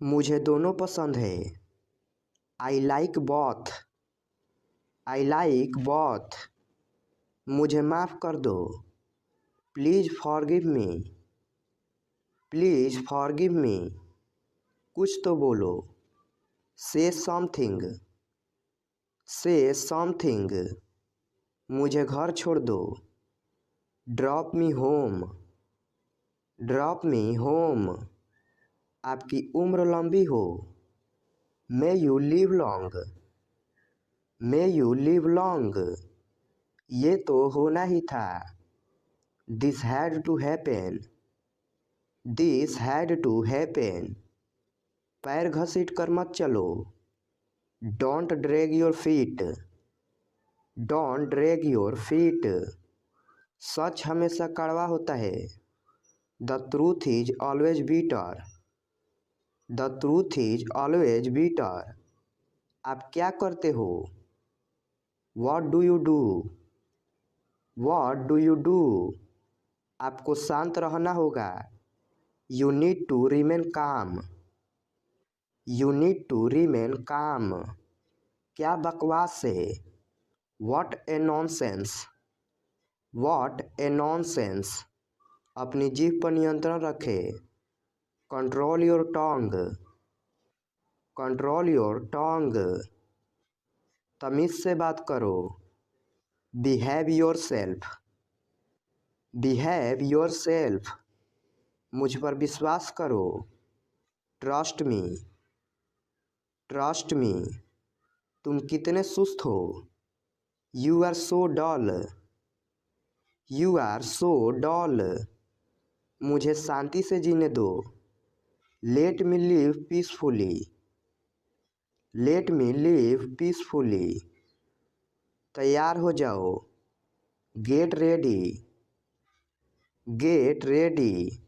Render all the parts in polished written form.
मुझे दोनों पसंद है। I like both. I like both. मुझे माफ़ कर दो। Please forgive me. Please forgive me. कुछ तो बोलो। से समथिंग। से समथिंग। मुझे घर छोड़ दो। Drop me home. Drop me home. आपकी उम्र लंबी हो। May you live long. May you live long. ये तो होना ही था। This had to happen. This had to happen. पैर घसीट कर मत चलो। Don't drag your feet. Don't drag your feet. सच हमेशा कड़वा होता है। The truth is always bitter. The truth is always bitter. आप क्या करते हो? What do you do? What do you do? आपको शांत रहना होगा। You need to remain calm. You need to remain calm. क्या बकवास है? What a nonsense. What a nonsense. अपनी जीभ पर नियंत्रण रखें। Control your tongue. Control your tongue. तमीज़ से बात करो। Behave yourself. Behave yourself. मुझ पर विश्वास करो। Trust me. Trust me. तुम कितने सुस्त हो। You are so dull. You are so dull. मुझे शांति से जीने दो। Let me live peacefully. Let me live peacefully. तैयार हो जाओ। Get ready. Get ready.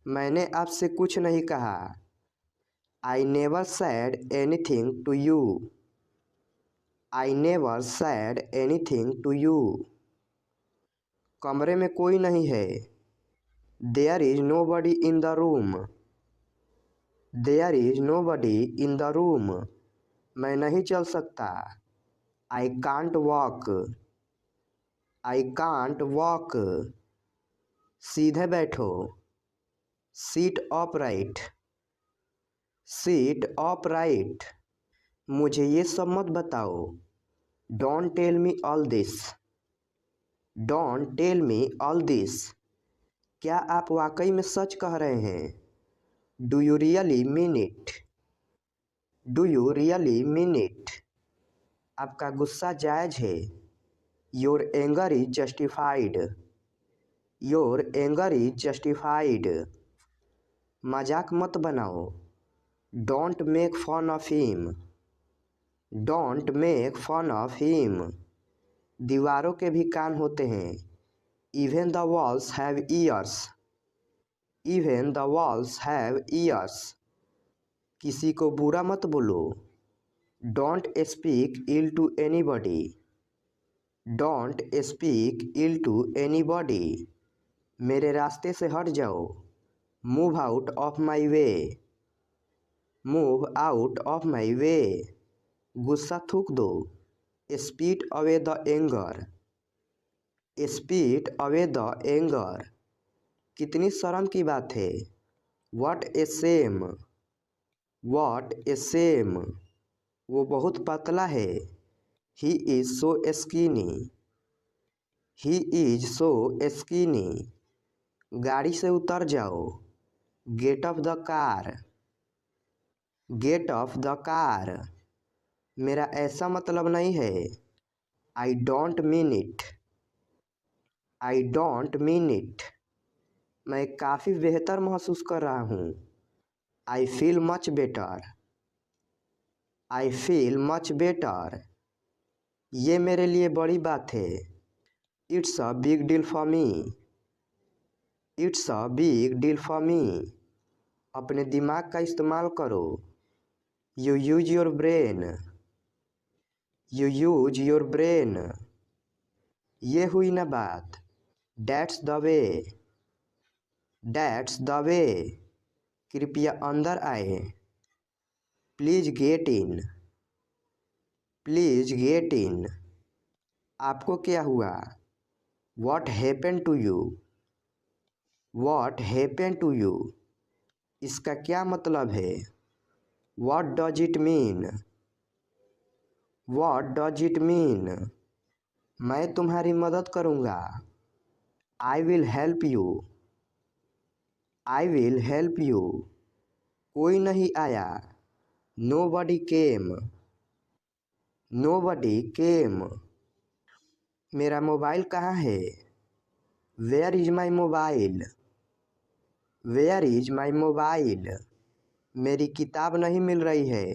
मैंने आपसे कुछ नहीं कहा। I never said anything to you. I never said anything to you. कमरे में कोई नहीं है। There is nobody in the room. There is nobody in the room. मैं नहीं चल सकता। I can't walk. I can't walk. सीधे बैठो। Sit upright. Sit upright. मुझे ये सब मत बताओ। Don't tell me all this. Don't tell me all this. क्या आप वाकई में सच कह रहे हैं? Do you really mean it? Do you really mean it? आपका गुस्सा जायज़ है। Your anger is justified. Your anger is justified. मजाक मत बनाओ। Don't make fun of him. Don't make fun of him. दीवारों के भी कान होते हैं। Even the walls have years. Even the walls have ears. किसी को बुरा मत बोलो। Don't speak ill to anybody. Don't speak ill to anybody. मेरे रास्ते से हट जाओ। Move out of my way. Move out of my way. गुस्सा थूक दो। Spit away the anger. Spit away the anger. कितनी शर्म की बात है। What a shame. What a shame. वो बहुत पतला है। He is so skinny. He is so skinny. गाड़ी से उतर जाओ। Get off the car. Get off the car. मेरा ऐसा मतलब नहीं है। I don't mean it. I don't mean it. मैं काफ़ी बेहतर महसूस कर रहा हूँ। I feel much better. I feel much better. ये मेरे लिए बड़ी बात है। It's a big deal for me. It's a big deal for me. अपने दिमाग का इस्तेमाल करो। You use your brain. You use your brain. ये हुई ना बात। That's the way. That's the way. कृपया अंदर आए। Please get in. Please get in. आपको क्या हुआ? What happened to you? What happened to you? इसका क्या मतलब है? What does it mean? What does it mean? मैं तुम्हारी मदद करूँगा। I will help you. I will help you. कोई नहीं आया। Nobody came. Nobody came. मेरा मोबाइल कहाँ है? Where is my mobile? Where is my mobile? मेरी किताब नहीं मिल रही है।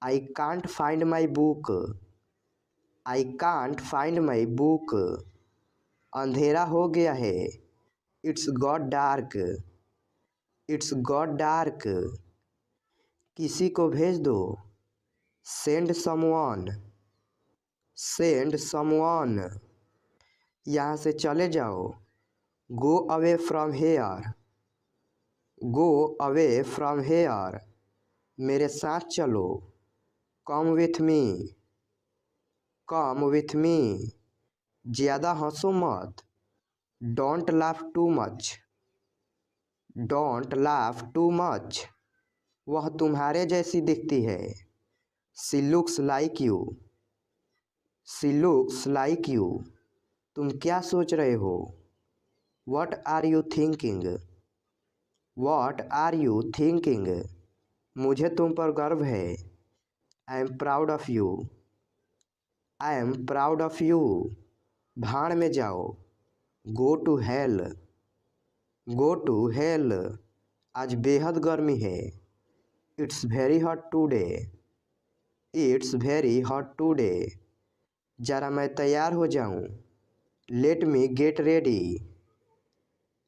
I can't find my book. I can't find my book. अंधेरा हो गया है। It's got dark. It's got dark. किसी को भेज दो। Send someone. Send someone. यहाँ से चले जाओ। Go away from here. Go away from here. मेरे साथ चलो। Come with me. Come with me. ज़्यादा हंसो मत। Don't laugh too much. Don't laugh too much. वह तुम्हारे जैसी दिखती है। She looks like you. She looks like you. तुम क्या सोच रहे हो? What are you thinking? What are you thinking? मुझे तुम पर गर्व है। I am proud of you. I am proud of you. भाड़ में जाओ। Go to hell. Go to hell. आज बेहद गर्मी है। It's very hot today. It's very hot today. जरा मैं तैयार हो जाऊं। Let me get ready.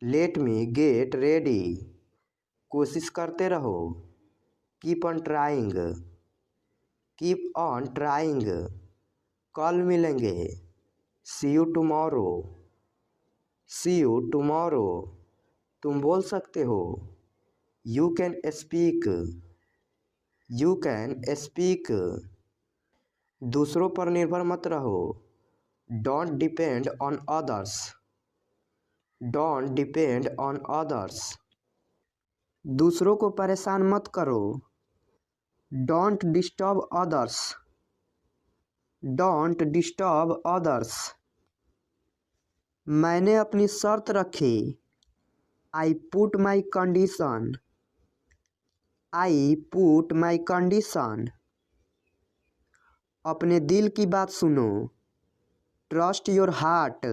Let me get ready. कोशिश करते रहो। Keep on trying. Keep on trying. कल मिलेंगे। See you tomorrow. See you tomorrow. तुम बोल सकते हो। You can speak. You can speak. दूसरों पर निर्भर मत रहो। Don't depend on others. Don't depend on others. दूसरों को परेशान मत करो। Don't disturb others. Don't disturb others. मैंने अपनी शर्त रखी। I put my condition. I put my condition. अपने दिल की बात सुनो। Trust your heart.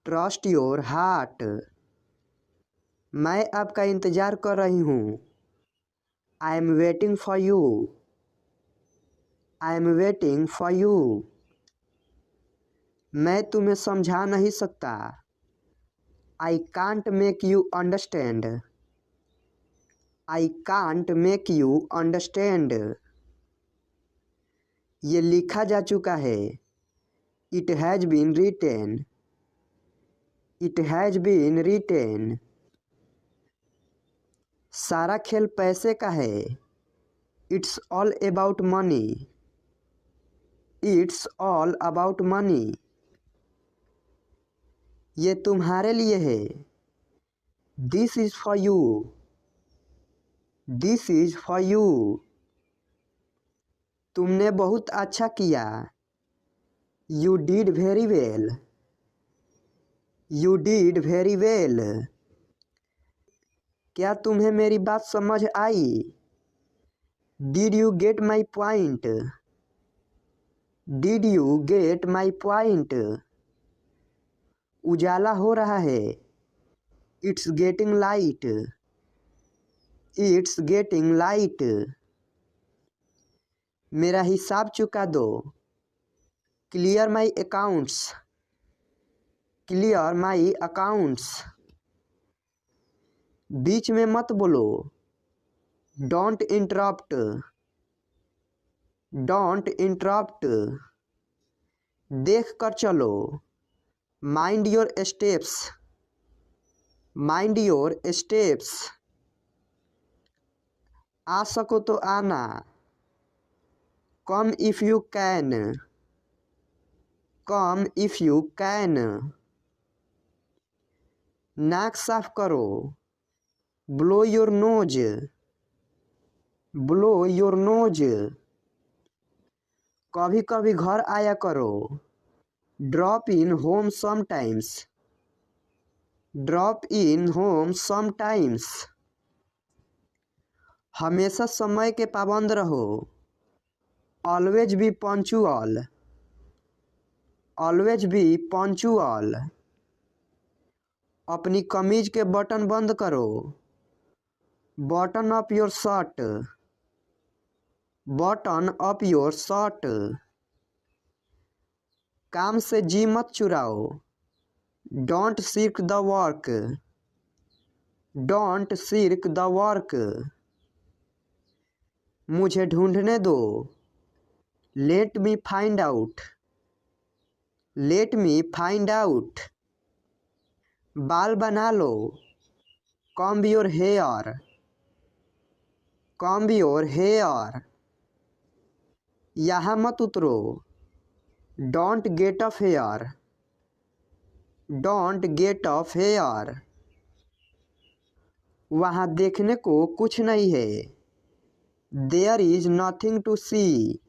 Trust your heart. मैं आपका इंतज़ार कर रही हूँ। I am waiting for you. I am waiting for you. मैं तुम्हें समझा नहीं सकता। I can't make you understand. I can't make you understand. ये लिखा जा चुका है। It has been written. It has been written. सारा खेल पैसे का है। It's all about money. It's all about money. ये तुम्हारे लिए है। This is for you. This is for you. तुमने बहुत अच्छा किया। You did very well. You did very well. क्या तुम्हें मेरी बात समझ आई? Did you get my point? Did you get my point? उजाला हो रहा है। It's getting light. It's getting light. मेरा हिसाब चुका दो। Clear my accounts. Clear my accounts. बीच में मत बोलो। Don't interrupt. Don't interrupt. देख कर चलो। Mind your steps. Mind your steps. आ सको तो आना। Come if you can. Come if you can. नाक साफ करो। Blow your nose. Blow your nose. कभी कभी घर आया करो। Drop in home sometimes. Drop in home sometimes. हमेशा समय के पाबंद रहो। Always be punctual. Always be punctual. अपनी कमीज के बटन बंद करो। Button up your shirt. Button up your shirt. काम से जी मत चुराओ। Don't shirk the work. Don't shirk the work. मुझे ढूंढने दो। Let me find out. Let me find out. बाल बना लो। Comb your hair. Comb your hair. यहाँ मत उतरो। Don't get off here. Don't get off here. वहाँ देखने को कुछ नहीं है। There is nothing to see.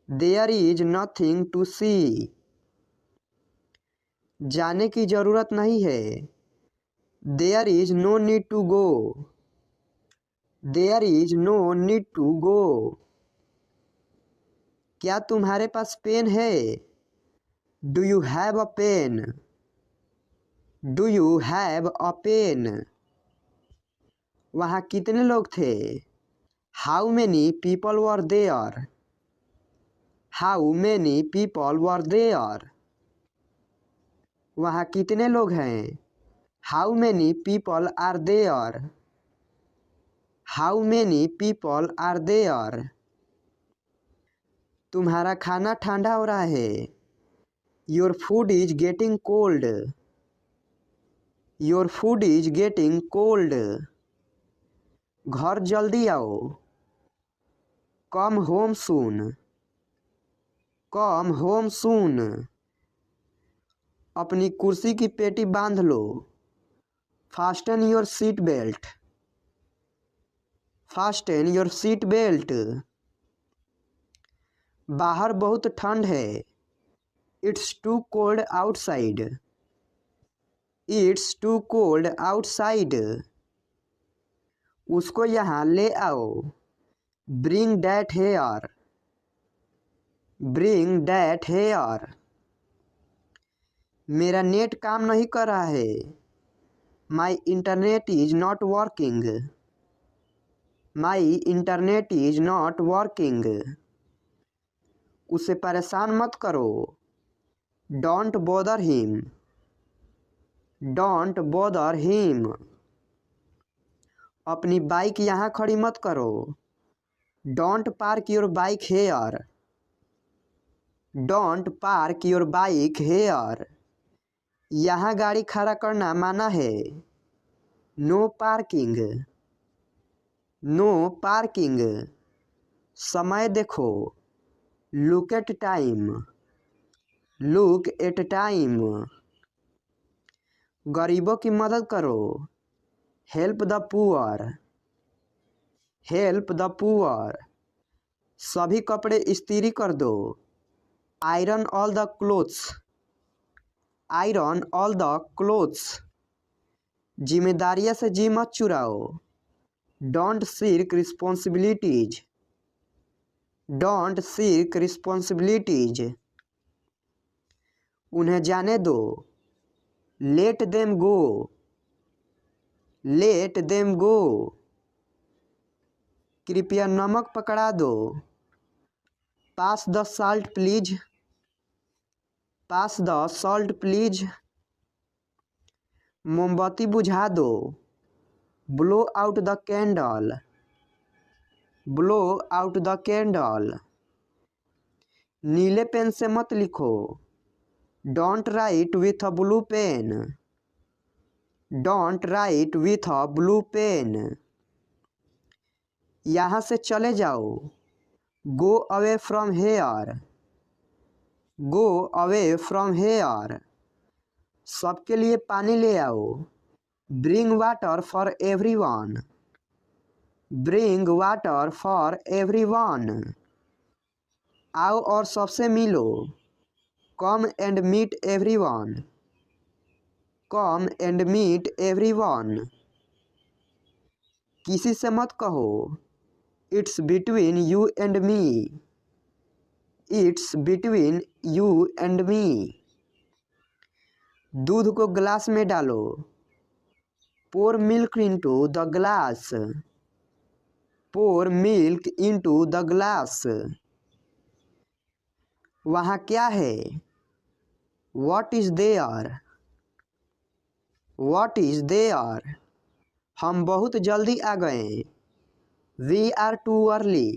There is nothing to see. जाने की जरूरत नहीं है। There is no need to go. There is no need to go. क्या तुम्हारे पास पेन है? Do you have a pen? Do you have a pen? वहाँ कितने लोग थे? How many people were there? How many people were there? वहाँ कितने लोग हैं? How many people are there? How many people are there? तुम्हारा खाना ठंडा हो रहा है। Your food is getting cold. Your food is getting cold. घर जल्दी आओ। Come home soon. Come home soon. अपनी कुर्सी की पेटी बांध लो। Fasten your seat belt. Fasten your seat belt. बाहर बहुत ठंड है। It's too cold outside. It's too cold outside. उसको यहाँ ले आओ। Bring that here. Bring that here. मेरा नेट काम नहीं कर रहा है। My internet is not working. My internet is not working. उसे परेशान मत करो। Don't bother him. Don't bother him. अपनी बाइक यहाँ खड़ी मत करो। Don't park your bike here. Don't park your bike here. यहाँ गाड़ी खड़ा करना माना है। No parking. No parking. समय देखो। Look at time. Look at time. गरीबों की मदद करो। Help the poor. Help the poor. सभी कपड़े इस्त्री कर दो। Iron all the clothes. Iron all the clothes. जिम्मेदारियां से जी मत चुराओ। Don't shirk responsibilities. Don't shirk responsibilities. उन्हें जाने दो। Let them go. Let them go. कृपया नमक पकड़ा दो। Pass the salt please. Pass the salt please. मोमबत्ती बुझा दो। Blow out the candle. Blow out the candle. नीले पेन से मत लिखो। Don't write with a blue pen. Don't write with a blue pen. यहाँ से चले जाओ। Go away from here. Go away from here. सबके लिए पानी ले आओ। Bring water for everyone. Bring water for everyone. आओ और सबसे मिलो। Come and meet everyone. Come and meet everyone. किसी से मत कहो। It's between you and me. It's between you and me. दूध को ग्लास में डालो। Pour milk into the glass. Pour milk into the glass. वहाँ क्या है? What is there? What is there? हम बहुत जल्दी आ गए। We are too early.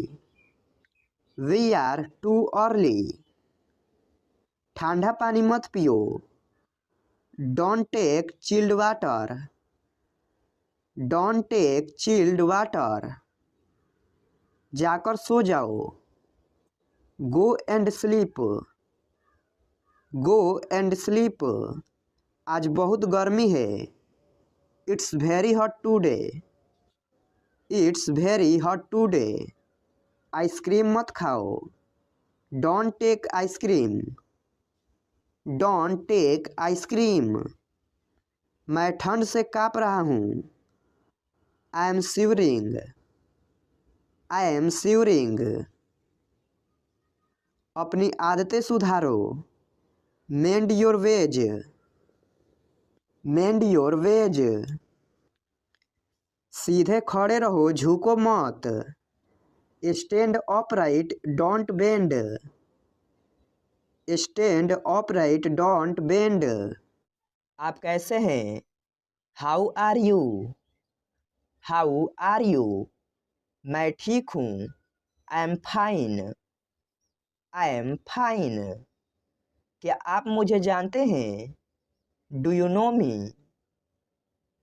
We are too early. ठंडा पानी मत पियो। Don't take chilled water. Don't take chilled water. जाकर सो जाओ। Go and sleep. Go and sleep. आज बहुत गर्मी है। It's very hot today. It's very hot today. Ice cream मत खाओ। Don't take ice cream. Don't take ice cream. मैं ठंड से काँप रहा हूँ। I am shivering. I am shivering. अपनी आदतें सुधारो। Mend your ways. Mend your ways. सीधे खड़े रहो, झुको मत। Stand upright, don't bend. Stand upright, don't bend. आप कैसे हैं? How are you? How are you? मैं ठीक हूँ। I am fine. I am fine. क्या आप मुझे जानते हैं? Do you know me?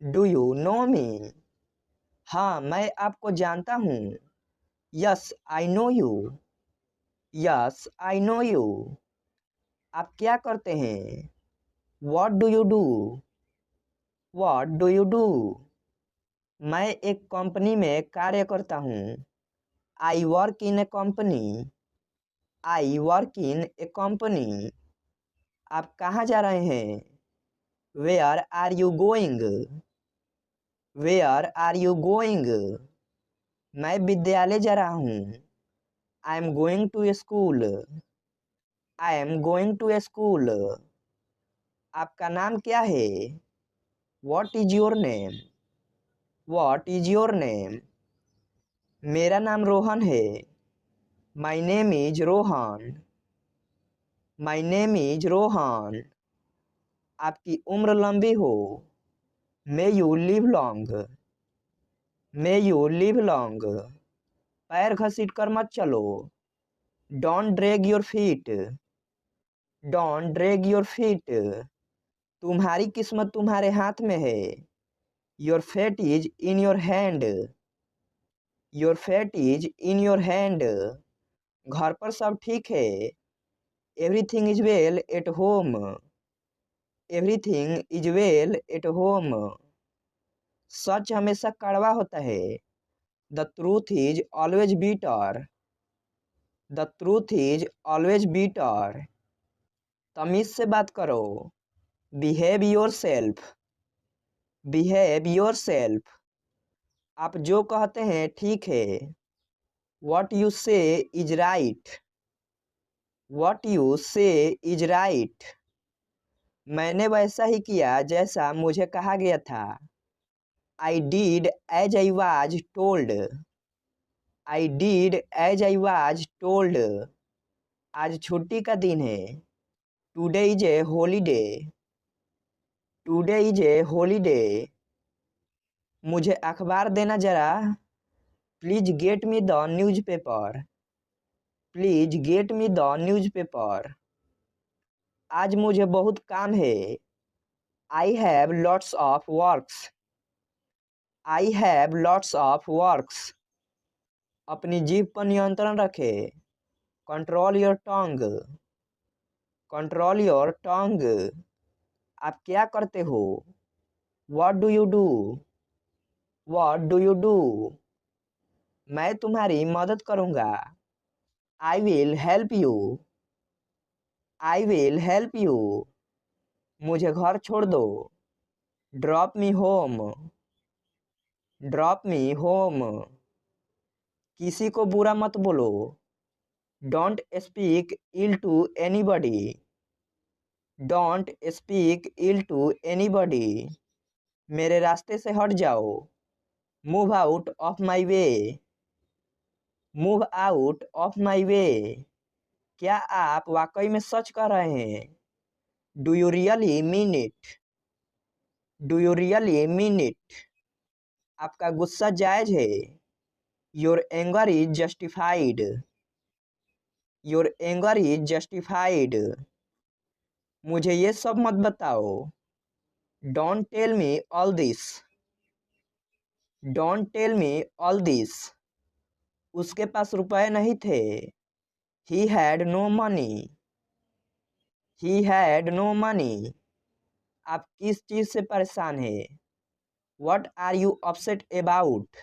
Do you know me? हाँ, मैं आपको जानता हूँ। Yes I know you. Yes I know you. आप क्या करते हैं? What do you do? What do you do? मैं एक कंपनी में कार्य करता हूँ। I work in a company. I work in a company. आप कहाँ जा रहे हैं? Where are you going? Where are you going? मैं विद्यालय जा रहा हूँ। I am going to school. I am going to school. आपका नाम क्या है? What is your name? What is your name? मेरा नाम रोहन है। My name is Rohan. My name is Rohan. आपकी उम्र लंबी हो। May you live long. May you live long. पैर घसीट कर मत चलो। Don't drag your feet. Don't drag your feet. तुम्हारी किस्मत तुम्हारे हाथ में है। Your fate is in your hand. Your fate is in your hand. घर पर सब ठीक है। Everything is well at home. Everything is well at home. सच हमेशा कड़वा होता है। The truth is always bitter. The truth is always bitter. तमीज से बात करो। Behave yourself. Behave yourself. आप जो कहते हैं ठीक है। What you say is right. What you say is right. मैंने वैसा ही किया जैसा मुझे कहा गया था। I did as I was told. I did as I was told. आज छुट्टी का दिन है। Today is a holiday. Today is a holiday. मुझे अखबार देना जरा। Please get me the newspaper. Please get me the newspaper. आज मुझे बहुत काम है। I have lots of works. I have lots of works. अपनी जीभ पर नियंत्रण रखें। Control your tongue. Control your tongue. आप क्या करते हो? What do you do? What do you do? मैं तुम्हारी मदद करूंगा। I will help you. I will help you. मुझे घर छोड़ दो। Drop me home. Drop me home. किसी को बुरा मत बोलो। Don't speak ill to anybody. Don't speak ill to anybody. मेरे रास्ते से हट जाओ। Move out of my way. Move out of my way. क्या आप वाकई में सच कह रहे हैं? Do you really mean it? Do you really mean it? आपका गुस्सा जायज है। Your anger is justified. Your anger is justified. मुझे ये सब मत बताओ। Don't tell me all this. Don't tell me all this. उसके पास रुपए नहीं थे। He had no money. He had no money. आप किस चीज से परेशान है? What are you upset about?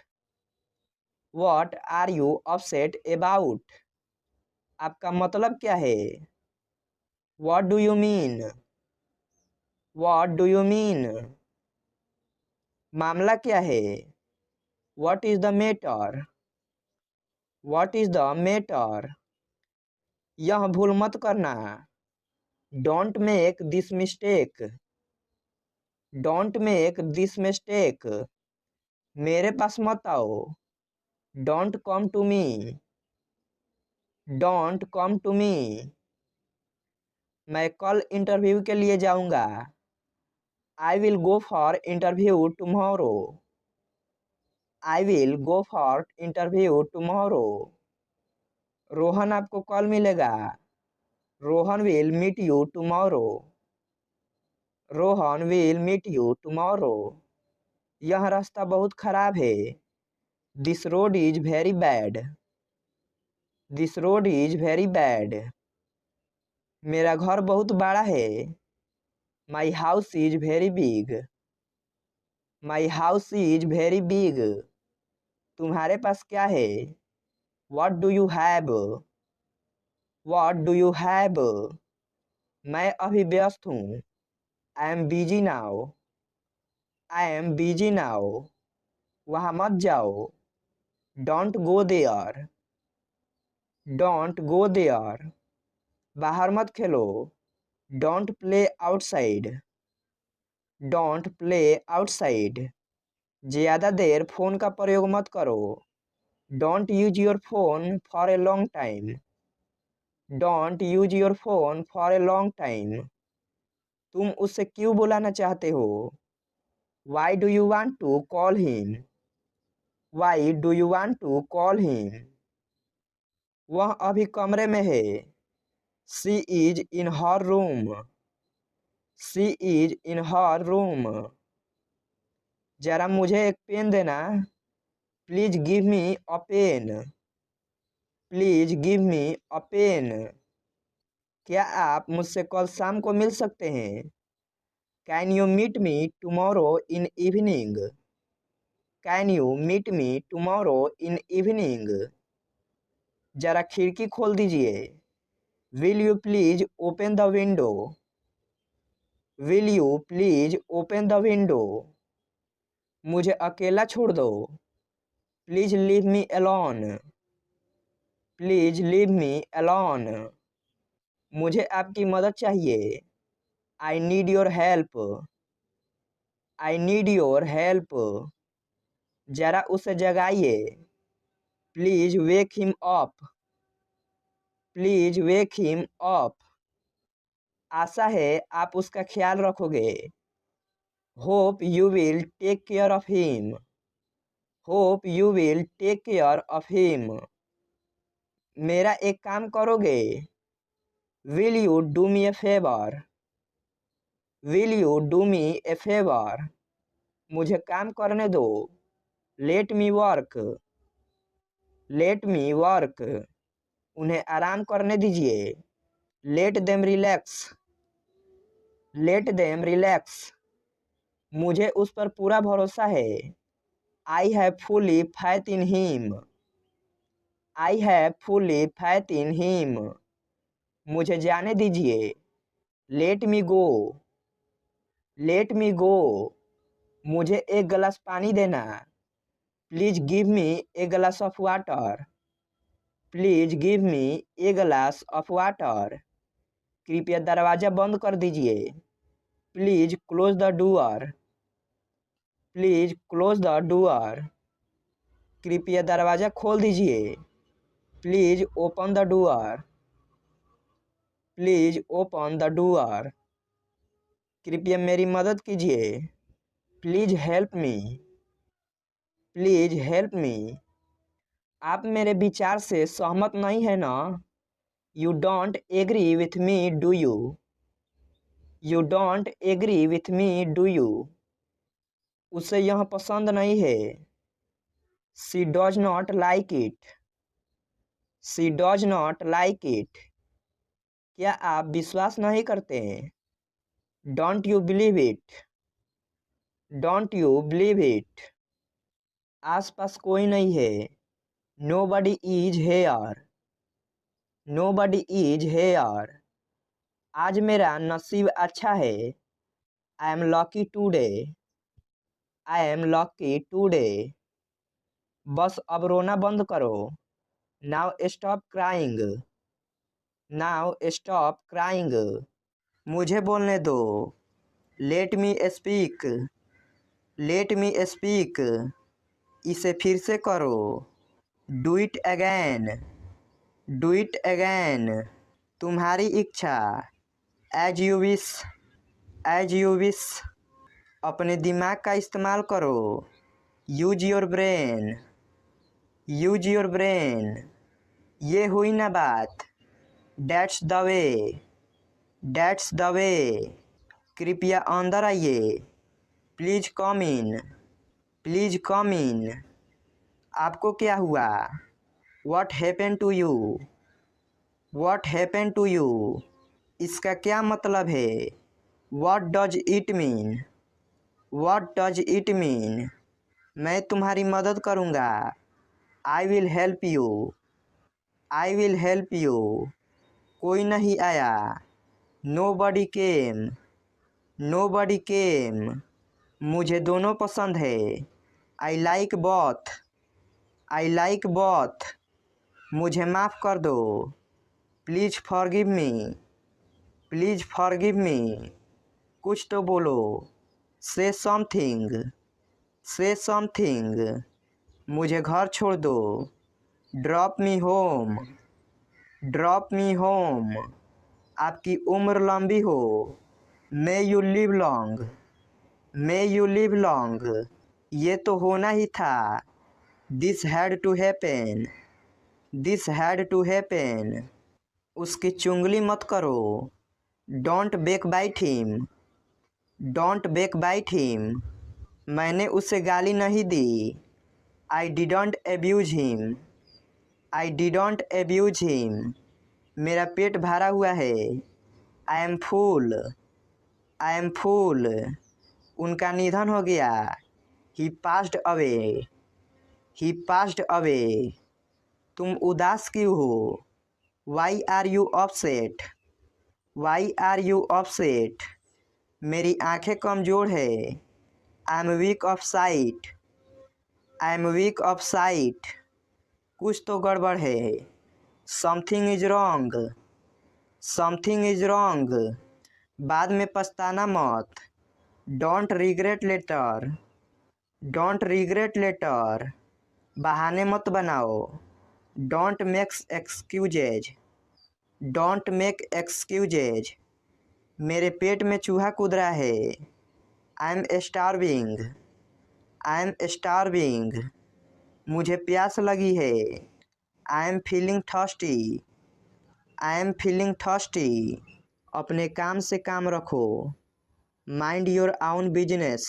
What are you upset about? आपका मतलब क्या है? What do you mean? What do you mean? मामला क्या है? What is the matter? What is the matter? यह भूल मत करना। Don't make this mistake. Don't make this mistake. मेरे पास मत आओ। Don't come to me. Don't come to me. मैं कल इंटरव्यू के लिए जाऊंगा। I will go for interview tomorrow. I will go for interview tomorrow. Rohan आपको कल मिलेगा। Rohan will meet you tomorrow. Rohan will meet you tomorrow. यह रास्ता बहुत खराब है। This road is very bad. This road is very bad. मेरा घर बहुत बड़ा है। My house is very big. My house is very big. तुम्हारे पास क्या है? What do you have? What do you have? मैं अभी व्यस्त हूँ। I am busy now. I am busy now. वहाँ मत जाओ। Don't go there. Don't go there. बाहर मत खेलो। Don't play outside. Don't play outside. ज़्यादा देर फोन का प्रयोग मत करो। Don't use your phone for a long time. Don't use your phone for a long time. तुम उससे क्यों बुलाना चाहते हो? Why do you want to call him? Why do you want to call him? वह अभी कमरे में है। She is in her room. She is in her room. जरा मुझे एक पेन देना। Please give me a pen. Please give me a pen. क्या आप मुझसे कल शाम को मिल सकते हैं? Can you meet me tomorrow in evening? Can you meet me tomorrow in evening? जरा खिड़की खोल दीजिए। Will you please open the window? Will you please open the window? मुझे अकेला छोड़ दो। Please leave me alone. Please leave me alone. मुझे आपकी मदद चाहिए। I need your help. I need your help. जरा उसे जगाइए। Please wake him up. Please wake him up. आशा है आप उसका ख्याल रखोगे। Hope you will take care of him. Hope you will take care of him. मेरा एक काम करोगे? Will you do me a favor? Will you do me a favor? मुझे काम करने दो। Let me work. Late me work, उन्हें आराम करने दीजिए। Let them relax, let them relax, मुझे उस पर पूरा भरोसा है। I have fully faith in him, I have fully faith in him, मुझे जाने दीजिए। Let me go, let me go, मुझे एक गिलास पानी देना। Please give me a glass of water, please give me a glass of water, कृपया दरवाज़ा बंद कर दीजिए। Please close the door, please close the door, कृपया दरवाज़ा खोल दीजिए। Please open the door, please open the door, कृपया मेरी मदद कीजिए। Please help me, please help me, आप मेरे विचार से सहमत नहीं है ना? You don't agree with me do you, you don't agree with me do you, उसे यह पसंद नहीं है। She does not like it, she does not like it, क्या आप विश्वास नहीं करते हैं? Don't you believe it, don't you believe it, आसपास कोई नहीं है। Nobody is here, nobody is here, आज मेरा नसीब अच्छा है। I am lucky today, I am lucky today, बस अब रोना बंद करो। Now stop crying, now stop crying, मुझे बोलने दो। Let me speak, let me speak, इसे फिर से करो। Do it again, do it again, तुम्हारी इच्छा। As you wish, as you wish, अपने दिमाग का इस्तेमाल करो। Use your brain, use your brain, ये हुई ना बात। That's the way, that's the way, कृपया अंदर आइए। Please come in, please come इन, आपको क्या हुआ? What happened to you, what happened to you, इसका क्या मतलब है? What does it mean, what does it mean, मैं तुम्हारी मदद करूँगा। I will help you, I will help you, कोई नहीं आया। नोबडी केम, नोबडी केम, मुझे दोनों पसंद है। I like both, I like both, मुझे माफ़ कर दो। Please forgive me, please forgive मी, कुछ तो बोलो। से समथिंग, से समथिंग, मुझे घर छोड़ दो। Drop me home, drop me home, आपकी उम्र लंबी हो। May you live long, may you live long, ये तो होना ही था। This had to happen, this had to happen, उसकी चुगली मत करो। Don't backbite him, don't backbite him, मैंने उसे गाली नहीं दी। I didn't abuse him, I didn't abuse him, मेरा पेट भरा हुआ है। I M fool, I am फूल, उनका निधन हो गया। He passed away, he passed away, तुम उदास क्यों हो? Why are you upset, why are you upset, मेरी आंखें कमज़ोर है। I am weak of sight, I am weak of sight, कुछ तो गड़बड़ है। Something is wrong, something is wrong, बाद में पछताना मत। Don't regret later, don't regret later, बहाने मत बनाओ। Don't makes excuses, don't make excuses, मेरे पेट में चूहा कूद रहा है। I am starving, I am starving, मुझे प्यास लगी है। I am feeling thirsty, I am feeling thirsty, अपने काम से काम रखो। Mind your own business,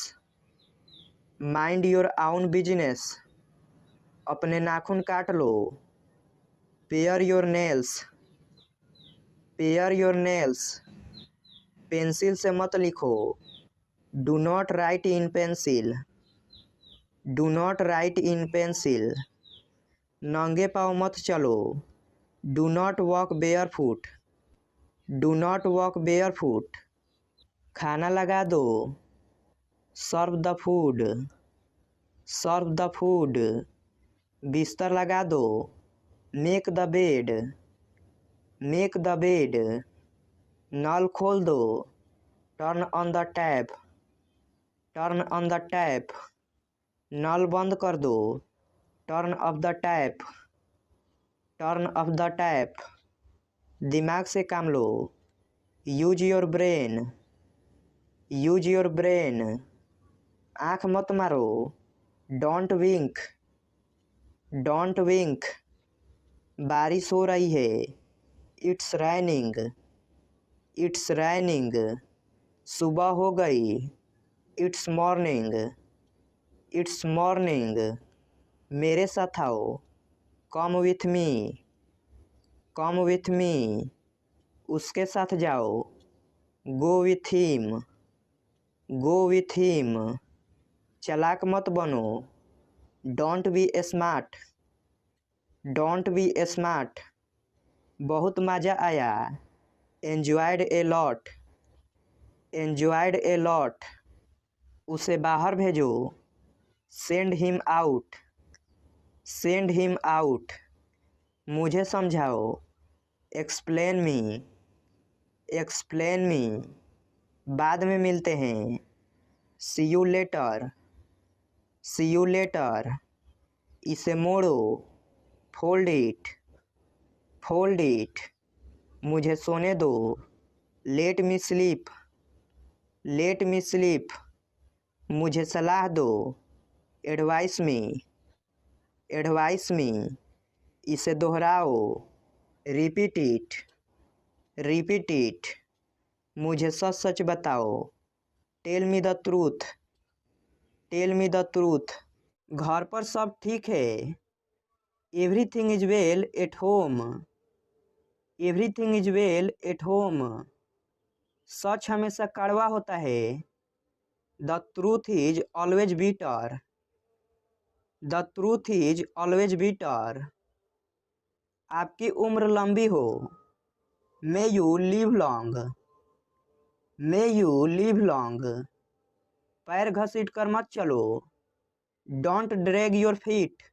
mind your own business, अपने नाखून काट लो। Pare your nails, pare your nails. Pencil से मत लिखो। Do not write in pencil, do not write in pencil. नंगे पाँव मत चलो। Do not walk bear foot, do not walk bear foot. खाना लगा दो। Serve the food, serve the food. बिस्तर लगा दो। Make the bed, make the bed. नल खोल दो। Turn on the tap, turn on the tap. नल बंद कर दो। Turn off the tap, turn off the tap. दिमाग से काम लो। Use your brain, use your brain. आँख मत मारो। Don't wink, don't wink. बारिश हो रही है। It's raining, it's raining. सुबह हो गई। It's morning, it's morning. मेरे साथ आओ। Come with me, come with me. उसके साथ जाओ। Go with him, go with him. चालाक मत बनो। Don't be smart, don't be smart. बहुत मज़ा आया। Enjoyed a lot, enjoyed a lot. उसे बाहर भेजो। Send him out, send him out. मुझे समझाओ। Explain me, explain me. बाद में मिलते हैं। See you later, see you later. इसे मोड़ो। Fold it, fold it. मुझे सोने दो। Let me sleep, let me sleep. मुझे सलाह दो। Advice me, advice me. इसे दोहराओ। Repeat it, repeat it. मुझे सच सच बताओ। Tell me the truth, tell me the truth. घर पर सब ठीक है। Everything is well at home, everything is well at home. सच हमेशा कड़वा होता है। The truth is always bitter, the truth is always bitter. आपकी उम्र लंबी हो। May you live long, may you live long. पैर घसीट कर मत चलो। Don't drag your feet,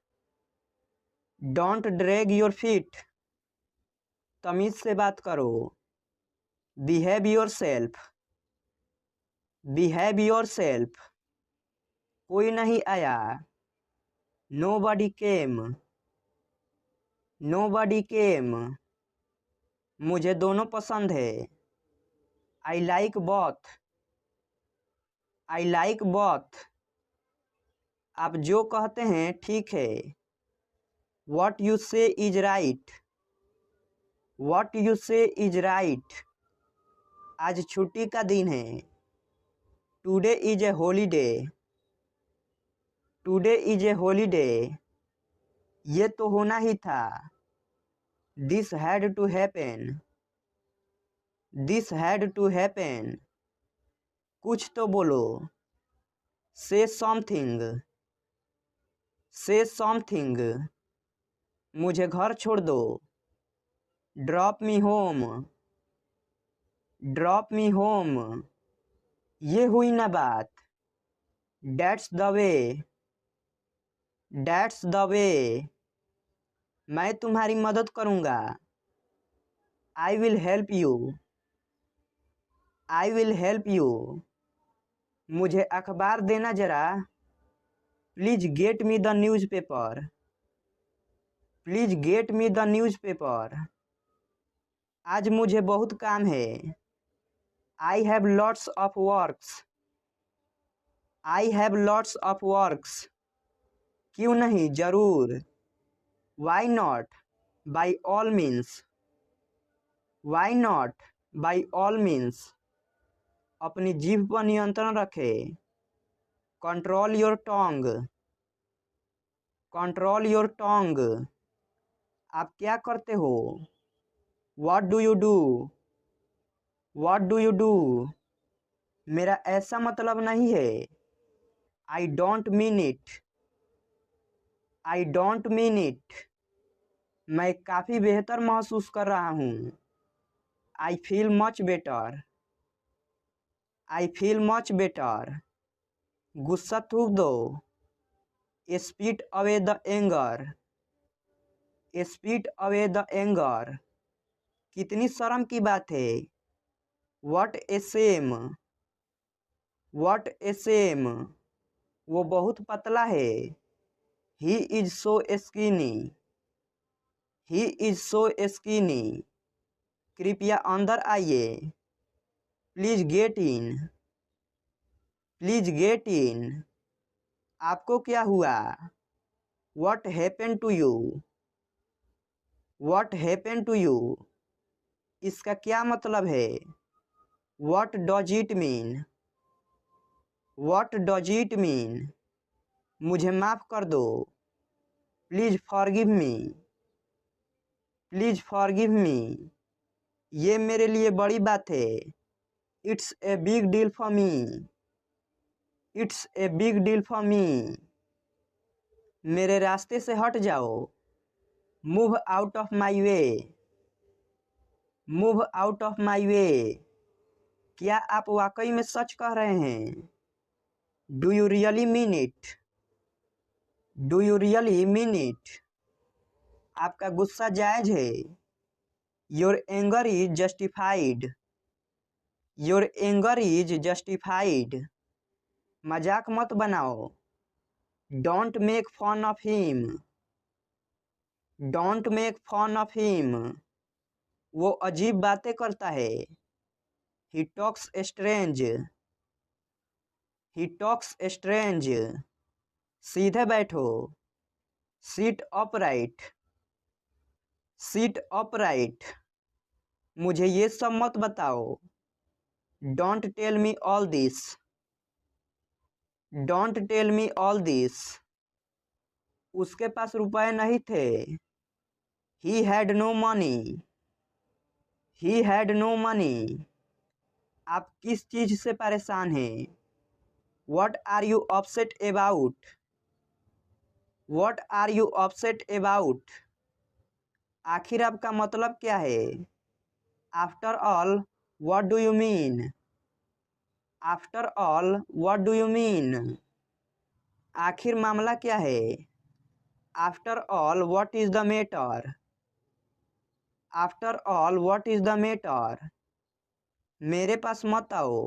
don't drag your feet. तमीज से बात करो। Behave yourself, behave your self. कोई नहीं आया। Nobody came, nobody came. मुझे दोनों पसंद है। I like both, I like both. आप जो कहते हैं ठीक है। What you say is right, What you say is right। आज छुट्टी का दिन है। Today is a holiday, Today is a holiday। ये तो होना ही था। This had to happen, This had to happen। कुछ तो बोलो। Say something, Say something। मुझे घर छोड़ दो। Drop me home, drop me home. ये हुई ना बात। That's the way, that's the way. मैं तुम्हारी मदद करूँगा। I will help you, I will help you. मुझे अखबार देना जरा। Please get me the newspaper, please get me the newspaper. आज मुझे बहुत काम है। I have lots of works, I have lots of works. क्यों नहीं, ज़रूर। Why not, by all means, why not, by all means. अपनी जीभ पर नियंत्रण रखें। Control your tongue, control your tongue. आप क्या करते हो? What do you do? What do you do? मेरा ऐसा मतलब नहीं है। I don't mean it. I don't mean it. मैं काफ़ी बेहतर महसूस कर रहा हूँ। I feel much better. I feel much better. गुस्सा थूक दो। Spit away the anger. Spit away the anger. कितनी शर्म की बात है। What a shame. What a shame. वो बहुत पतला है। He is so skinny. He is so skinny. कृपया अंदर आइए। Please get in. Please get in. आपको क्या हुआ? What happened to you? What happened to you? इसका क्या मतलब है? What does it mean? What does it mean? मुझे माफ़ कर दो। Please forgive me. Please forgive me. ये मेरे लिए बड़ी बात है। It's a big deal for me. It's a big deal for me. मेरे रास्ते से हट जाओ। Move out of my way. Move out of my way. क्या आप वाकई में सच कह रहे हैं? Do you really mean it? Do you really mean it? आपका गुस्सा जायज है। Your anger is justified. Your anger is justified. मजाक मत बनाओ। Don't make fun of him. Don't make fun of him. वो अजीब बातें करता है। He talks strange. He talks strange. सीधे बैठो। Sit upright. Sit upright. मुझे ये सब मत बताओ। Don't tell me all this. Don't tell me all this. उसके पास रुपए नहीं थे। He had no money. He had no money. आप किस चीज से परेशान हैं? What are you upset about? What are you upset about? आखिर आपका मतलब क्या है? After all, what do you mean? After all, what do you mean? आखिर मामला क्या है? After all, what is the matter? After all, what is the matter? मेरे पास मत आओ।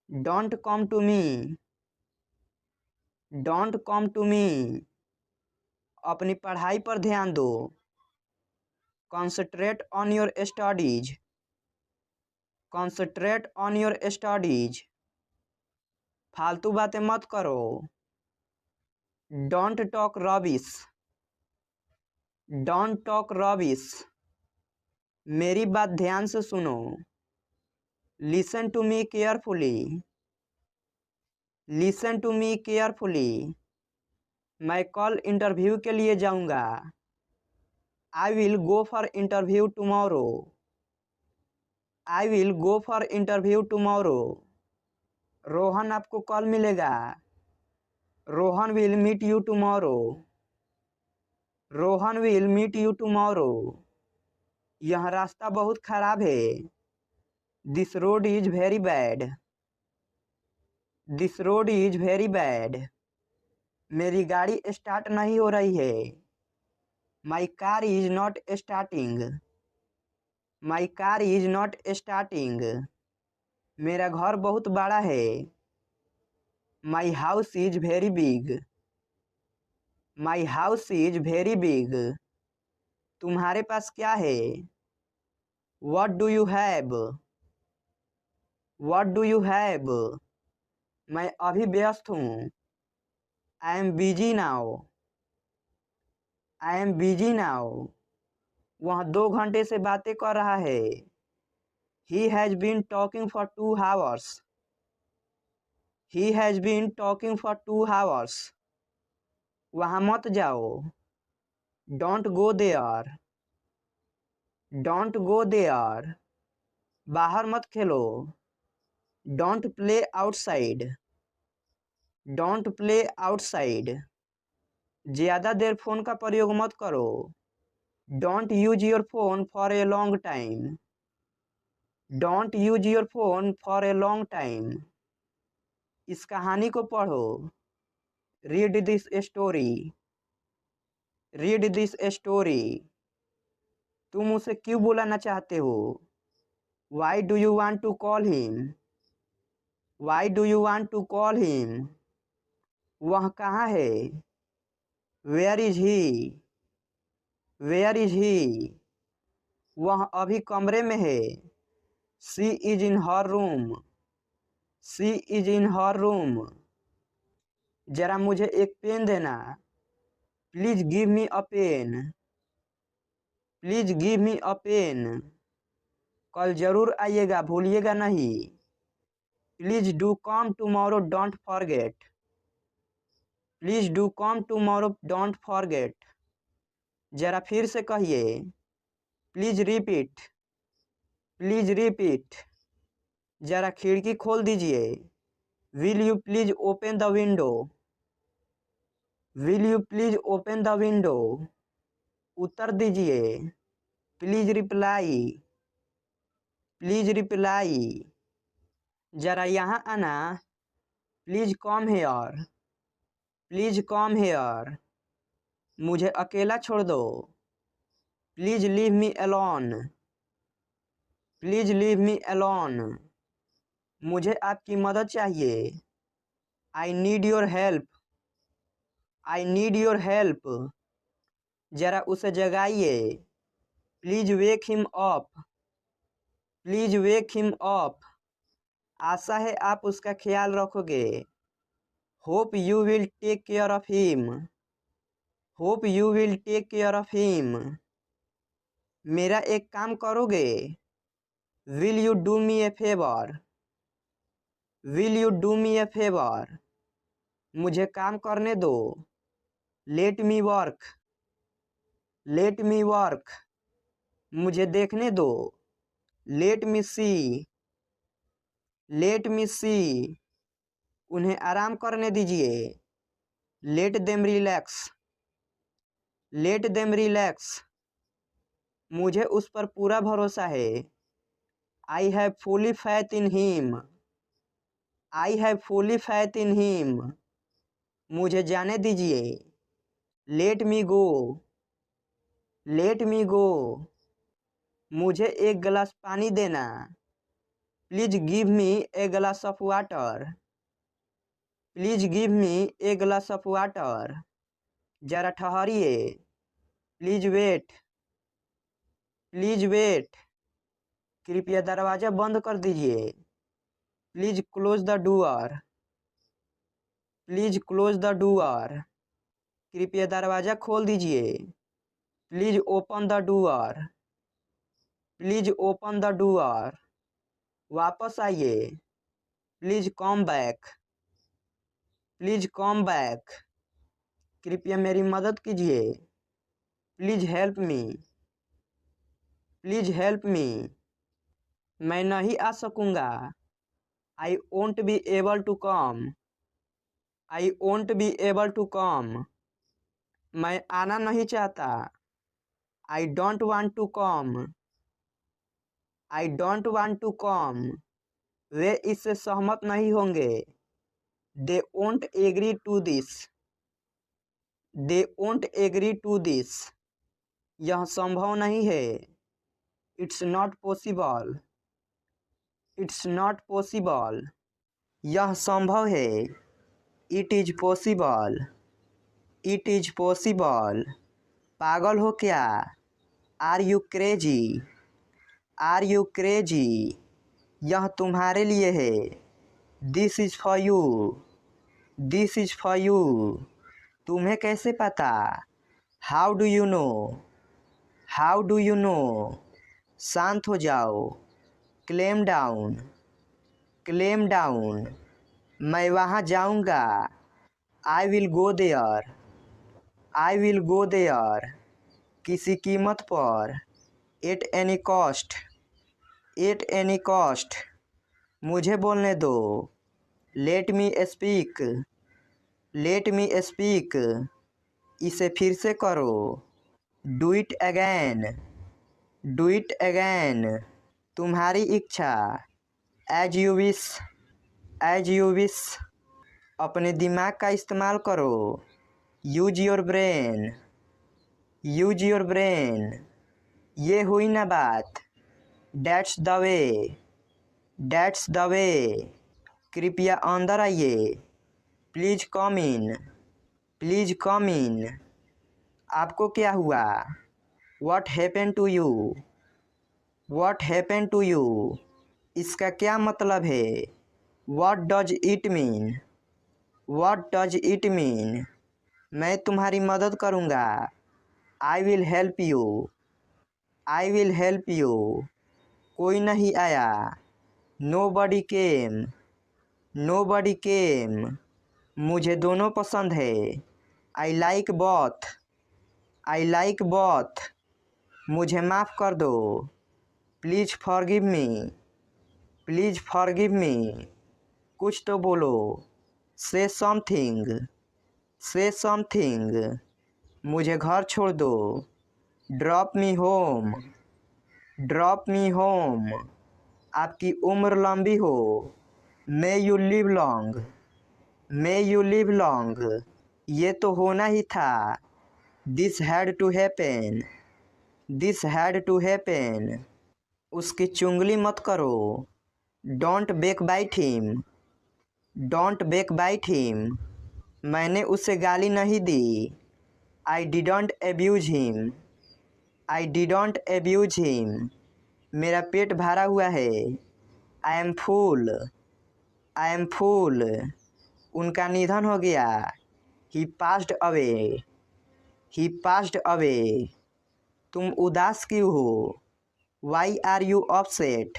Don't come to me. Don't come to me. अपनी पढ़ाई पर ध्यान दो। Concentrate on your studies. Concentrate on your studies. फालतू बातें मत करो। Don't talk rubbish. Don't talk rubbish. मेरी बात ध्यान से सुनो। Listen to me carefully. Listen to me carefully. मैं कल इंटरव्यू के लिए जाऊंगा। I will go for interview tomorrow. I will go for interview tomorrow. Rohan आपको कल मिलेगा। Rohan will meet you tomorrow. Rohan will meet you tomorrow. यह रास्ता बहुत खराब है। This road is very bad. This road is very bad. मेरी गाड़ी स्टार्ट नहीं हो रही है। My car is not starting. My car is not starting. मेरा घर बहुत बड़ा है। My house is very big. My house is very big. तुम्हारे पास क्या है? What do you have? What do you have? मैं अभी व्यस्त हूँ। I am busy now. I am busy now. वह 2 घंटे से बातें कर रहा है। He has been talking for 2 hours. He has been talking for 2 hours. वहाँ मत जाओ। Don't go there. Don't go there. बाहर मत खेलो। Don't play outside. Don't play outside. ज़्यादा देर फ़ोन का प्रयोग मत करो। Don't use your phone for a long time. Don't use your phone for a long time. इस कहानी को पढ़ो। Read this story. Read this story. तुम उसे क्यों बुलाना चाहते हो? Why do you want to call him? Why do you want to call him? वह कहाँ है? Where is he? Where is he? वह अभी कमरे में है। She is in her room. She is in her room. जरा मुझे एक पेन देना। Please give me a pen. Please give me a pen. कल जरूर आइएगा, भूलिएगा नहीं। Please do come tomorrow, don't forget. Please do come tomorrow, don't forget. जरा फिर से कहिए। Please repeat. Please repeat. जरा खिड़की खोल दीजिए। Will you please open the window? Will you please open the window? उत्तर दीजिए। Please reply. Please reply. जरा यहाँ आना। Please come here. Please come here. मुझे अकेला छोड़ दो। Please leave me alone. Please leave me alone. मुझे आपकी मदद चाहिए। I need your help. I need your help. जरा उसे जगाइए। Please wake him up. Please wake him up. आशा है आप उसका ख्याल रखोगे। Hope you will take care of him. Hope you will take care of him. मेरा एक काम करोगे? Will you do me a favour? Will you do me a favour? मुझे काम करने दो। Let me work. Let me work. मुझे देखने दो। Let me see. Let me see. उन्हें आराम करने दीजिए। Let them relax. Let them relax. मुझे उस पर पूरा भरोसा है। I have fully faith in him. I have fully faith in him. मुझे जाने दीजिए। Let me go. Let me go. मुझे एक गिलास पानी देना। Please give me a glass of water. Please give me a glass of water. जरा ठहरिए। Please wait. Please wait. कृपया दरवाज़ा बंद कर दीजिए। Please close the door. Please close the door. कृपया दरवाज़ा खोल दीजिए। Please open the door. Please open the door. वापस आइए। Please come back. Please come back. कृपया मेरी मदद कीजिए। Please help me. Please help me. मैं नहीं आ सकूँगा। I won't be able to come. I won't be able to come. मैं आना नहीं चाहता। I don't want to come. I don't want to come. वे इससे सहमत नहीं होंगे। They won't agree to this. They won't agree to this. यह संभव नहीं है। It's not possible. It's not possible. यह संभव है। It is possible. It is possible. पागल हो क्या? Are you crazy? Are you crazy? यह तुम्हारे लिए है। This is for you. This is for you. तुम्हें कैसे पता? How do you know? How do you know? शांत हो जाओ। Calm down. Calm down. मैं वहाँ जाऊँगा। I will go there. I will go there, किसी कीमत पर। At any cost, at any cost, मुझे बोलने दो। Let me speak, let me speak, इसे फिर से करो। Do it again, do it again, तुम्हारी इच्छा। As you wish, as you wish, अपने दिमाग का इस्तेमाल करो। Use your brain, use your brain, ये हुई ना बात। That's the way, that's the way, कृपया अंदर आइए। Please come in, please come इन, आपको क्या हुआ। What happened to you, what happened to you, इसका क्या मतलब है। What does it mean, what does it mean, मैं तुम्हारी मदद करूँगा। I will help you, I will help you, कोई नहीं आया। नो बडी केम, नो बडी केम, मुझे दोनों पसंद है। I like both, I like both, मुझे माफ़ कर दो। Please forgive me, please forgive मी, कुछ तो बोलो। से समथिंग, से समथिंग, मुझे घर छोड़ दो। Drop me home, drop me home, आपकी उम्र लंबी हो। May you live long, may you live long, ये तो होना ही था। This had to happen, this had to happen, उसकी चुंगली मत करो। Don't backbite him, don't backbite him, मैंने उसे गाली नहीं दी। I didn't abuse him, I didn't abuse him, मेरा पेट भरा हुआ है। I M fool, I am फूल, उनका निधन हो गया। He passed away, he passed away, तुम उदास क्यों हो। Why are you upset,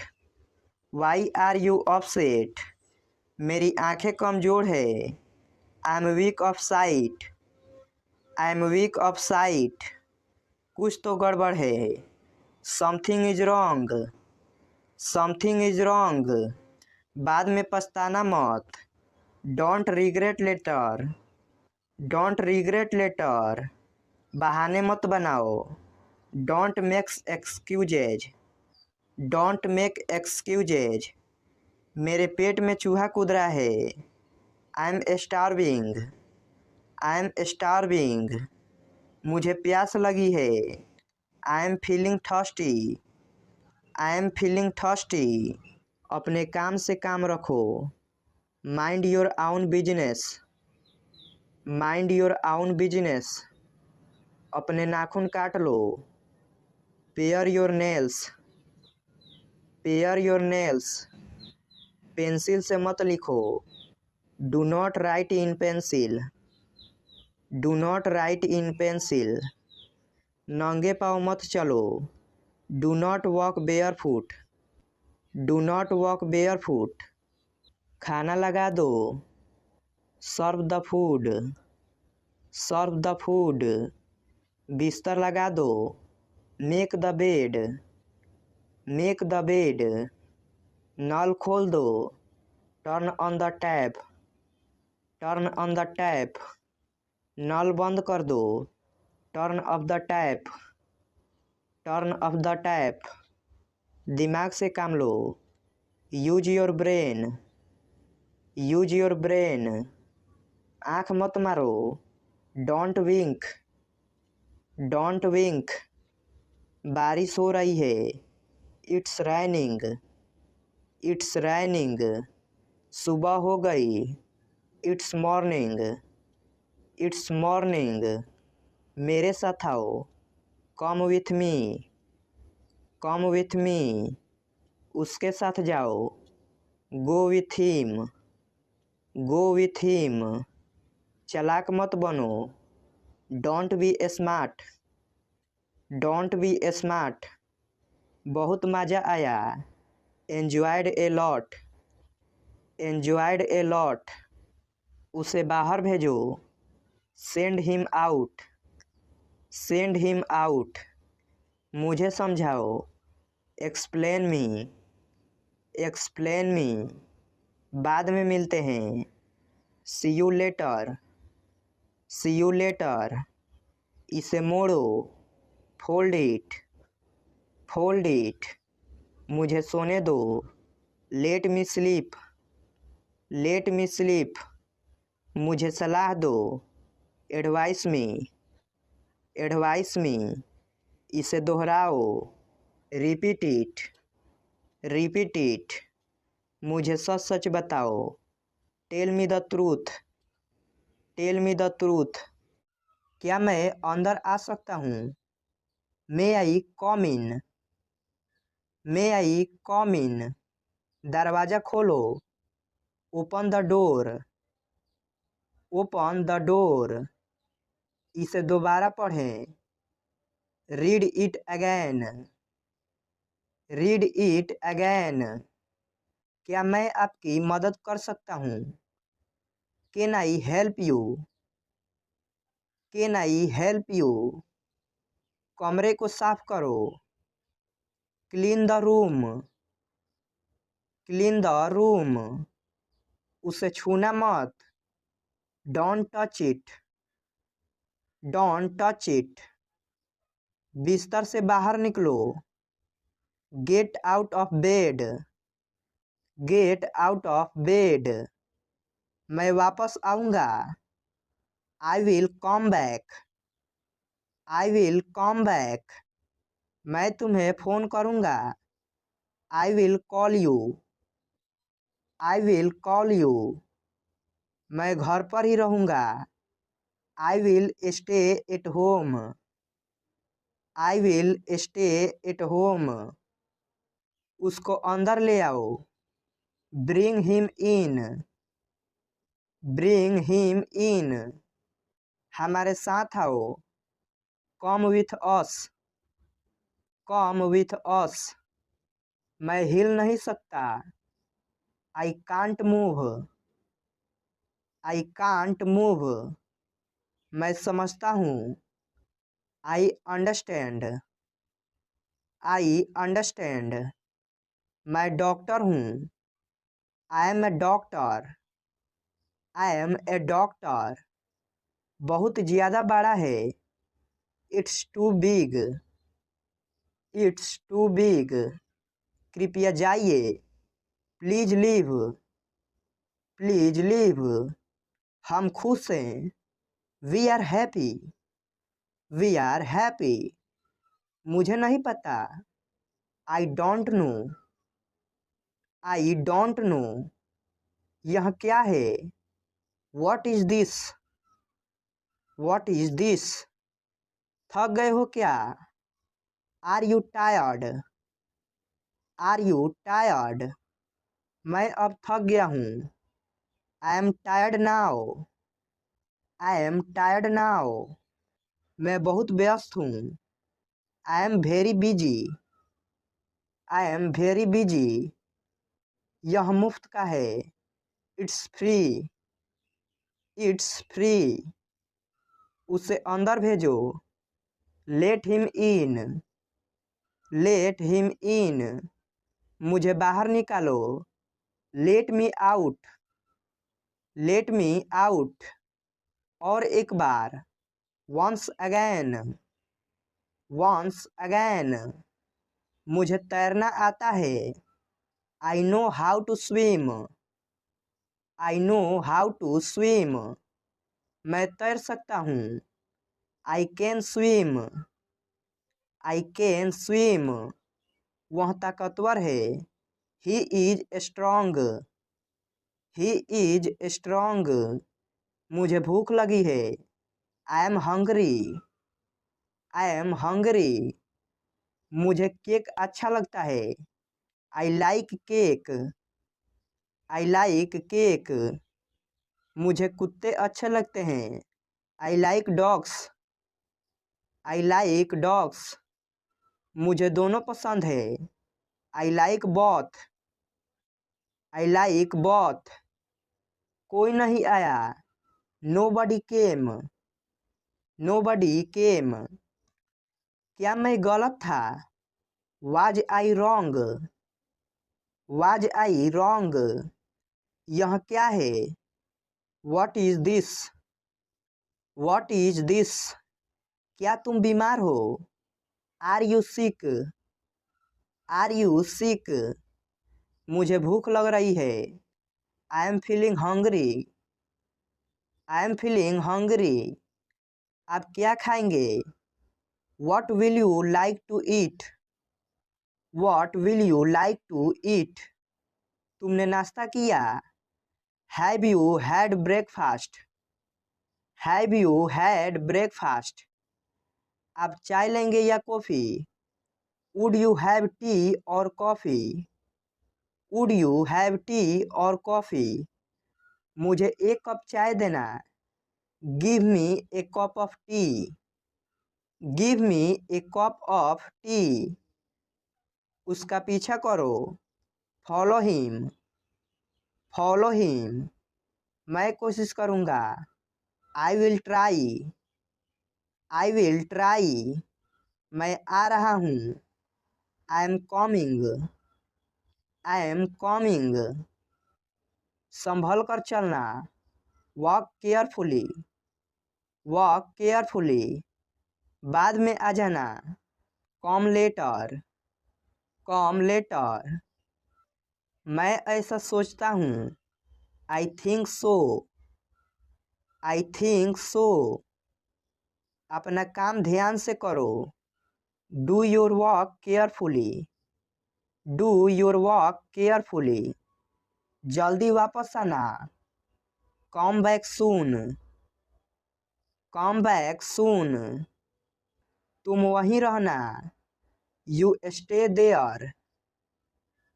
why are you upset, मेरी आंखें कमज़ोर है। I am weak of sight, I am weak of sight, कुछ तो गड़बड़ है। Something is wrong, something is wrong, बाद में पछताना मत। Don't regret later, don't regret later, बहाने मत बनाओ। Don't makes excuses, don't make excuses, मेरे पेट में चूहा कूद रहा है। I am starving, I am starving, मुझे प्यास लगी है। I am feeling thirsty, I am feeling thirsty, अपने काम से काम रखो। Mind your own business, mind your own business, अपने नाखून काट लो। Pare your nails, pare your nails, pencil से मत लिखो। Do not write in pencil, do not write in pencil, नंगे पाँव मत चलो। Do not walk bear foot, do not walk bear foot, खाना लगा दो। Serve the food, serve the food, बिस्तर लगा दो। Make the bed, make the bed, नल खोल दो। Turn on the tap, turn on the tap, नल बंद कर दो। Turn off the tap, turn off the tap, दिमाग से काम लो। Use your brain, use your brain, आँख मत मारो। डोंट विंक, डोंट विंक, बारिश हो रही है। इट्स रैनिंग, इट्स रैनिंग, सुबह हो गई। इट्स मॉर्निंग, इट्स मॉर्निंग, मेरे साथ आओ। Come with me, come with me, उसके साथ जाओ। Go with him, go with him, चालाक मत बनो। Don't be smart, don't be smart, बहुत मज़ा आया। Enjoyed a lot, enjoyed a lot, उसे बाहर भेजो। Send him out, send him out, मुझे समझाओ। एक्सप्लेन मी, एक्सप्लेन मी, बाद में मिलते हैं। See you later, see you later, इसे मोड़ो। फोल्ड इट, फोल्ड इट, मुझे सोने दो। Let me sleep, let me sleep, मुझे सलाह दो। एडवाइस मी, एडवाइस मी, इसे दोहराओ। रिपीट इट, रिपीट इट, मुझे सच सच बताओ। Tell me the truth, tell me the truth, क्या मैं अंदर आ सकता हूँ? मे आई कम इन, मे आई कम इन, दरवाज़ा खोलो। Open the door, open the door, इसे दोबारा पढ़ें। Read it again, read it again, क्या मैं आपकी मदद कर सकता हूँ? Can I help you, can I help you, कमरे को साफ करो। Clean the room, clean the room, उसे छूना मत। Don't touch it, don't touch it, बिस्तर से बाहर निकलो। Get out of bed, get out of bed, मैं वापस आऊँगा। I will come back, I will come back, मैं तुम्हें फ़ोन करूँगा। I will call you, I will call you, मैं घर पर ही रहूँगा। I will stay at home, I will stay at home, उसको अंदर ले आओ। Bring him in, bring him in, हमारे साथ आओ। Come with us, come with us, मैं हिल नहीं सकता। I can't move, I can't move, मैं समझता हूँ। आई अंडरस्टैंड, आई अंडरस्टैंड, मैं डॉक्टर हूँ। I am a doctor, I am a doctor, बहुत ज़्यादा बड़ा है। It's too big, it's too big, कृपया जाइए। प्लीज लीव, प्लीज लीव, हम खुश हैं। We are happy, we are happy, मुझे नहीं पता। I don't know, I don't know, यह क्या है? What is this, what is this, थक गए हो क्या? Are you tired, are you tired, मैं अब थक गया हूँ। I am tired now, I am tired now, मैं बहुत व्यस्त हूँ। I am very busy, I am very busy, यह मुफ्त का है। इट्स फ्री, इट्स फ्री, उसे अंदर भेजो। Let him in, let him in, मुझे बाहर निकालो। Let me out, let me out, और एक बार। वंस अगैन, वंस अगैन, मुझे तैरना आता है। I know how to swim, I know how to swim, मैं तैर सकता हूँ। I can swim, I can swim, वह ताकतवर है। He is strong, he is strong, मुझे भूख लगी है। I am hungry, I am hungry, मुझे केक अच्छा लगता है। I like cake, I like cake, मुझे कुत्ते अच्छे लगते हैं। I like dogs, I like dogs, मुझे दोनों पसंद है। I like both, I like both, कोई नहीं आया। नो बडी केम, Nobody came. क्या मैं गलत था? Was I wrong? Was I wrong? यह क्या है? What is this? What is this? क्या तुम बीमार हो? Are you sick? Are you sick? मुझे भूख लग रही है। I am feeling hungry. I am feeling hungry. आप क्या खाएंगे? What will you like to eat? What will you like to eat? तुमने नाश्ता किया? Have you had breakfast? Have you had breakfast? आप चाय लेंगे या coffee? Would you have tea or coffee? Would you have tea or coffee? मुझे एक cup चाय देना। Give me a cup of tea. Give me a cup of tea. उसका पीछा करो। Follow him. Follow him. मैं कोशिश करूँगा। I will try. I will try. मैं आ रहा हूँ। I am coming. I am coming. संभल कर चलना। Walk carefully. Walk carefully. बाद में आ जाना। Come later. Come later. मैं ऐसा सोचता हूँ। I think so. I think so. अपना काम ध्यान से करो। Do your work carefully. Do your work carefully. जल्दी वापस आना। Come back soon. Come back soon. तुम वहीं रहना। You stay there.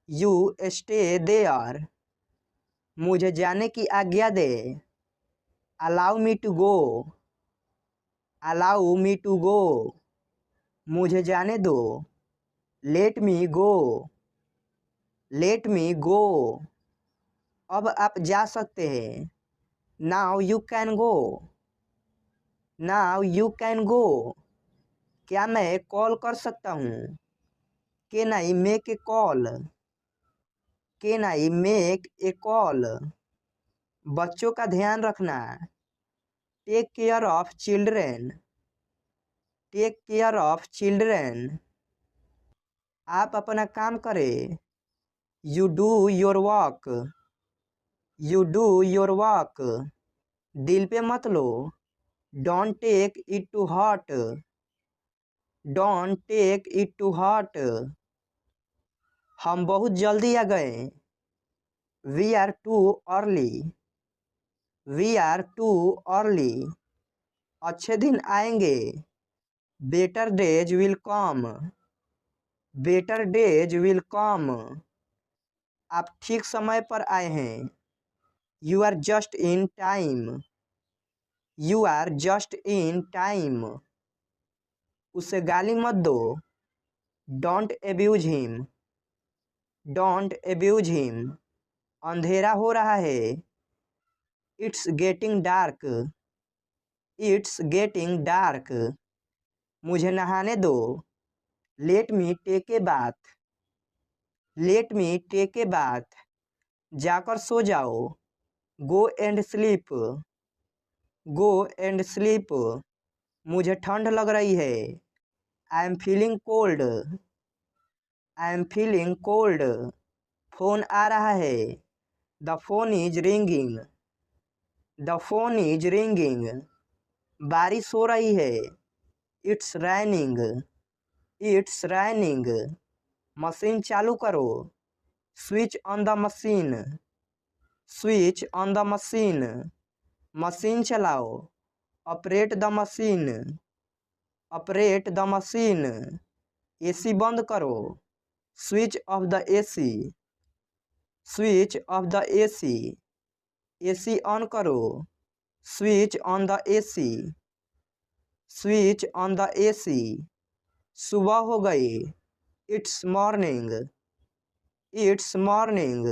You stay there. मुझे जाने की आज्ञा दे। Allow me to go. Allow me to go. मुझे जाने दो। Let me go. Let me go. अब आप जा सकते हैं। Now you can go. Now you can go. क्या मैं कॉल कर सकता हूँ? Can I make a call? Can I make a call? बच्चों का ध्यान रखना। Take care of children. Take care of children. आप अपना काम करें। You do your work. You do your work. दिल पे मत लो। Don't take it to heart. Don't take it to heart. हम बहुत जल्दी आ गए। We are too early. We are too early. अच्छे दिन आएंगे। Better days will come. Better days will come. आप ठीक समय पर आए हैं। You are just in time. You are just in time. उसे गाली मत दो। Don't abuse him. Don't abuse him. अंधेरा हो रहा है। It's getting dark. It's getting dark. मुझे नहाने दो। Let me take a bath. Let me take a bath. जाकर सो जाओ। Go and sleep. Go and sleep. मुझे ठंड लग रही है। I am feeling cold. I am feeling cold. Phone आ रहा है। The phone is ringing. The phone is ringing. बारिश हो रही है। It's raining. It's raining. Machine चालू करो। Switch on the machine. Switch on the machine. Machine चलाओ। Operate the machine. Operate the machine. AC बंद करो। Switch off the AC. Switch off the AC. AC on करो। Switch on the AC. Switch on the AC. सुबह हो गई। It's morning. It's morning.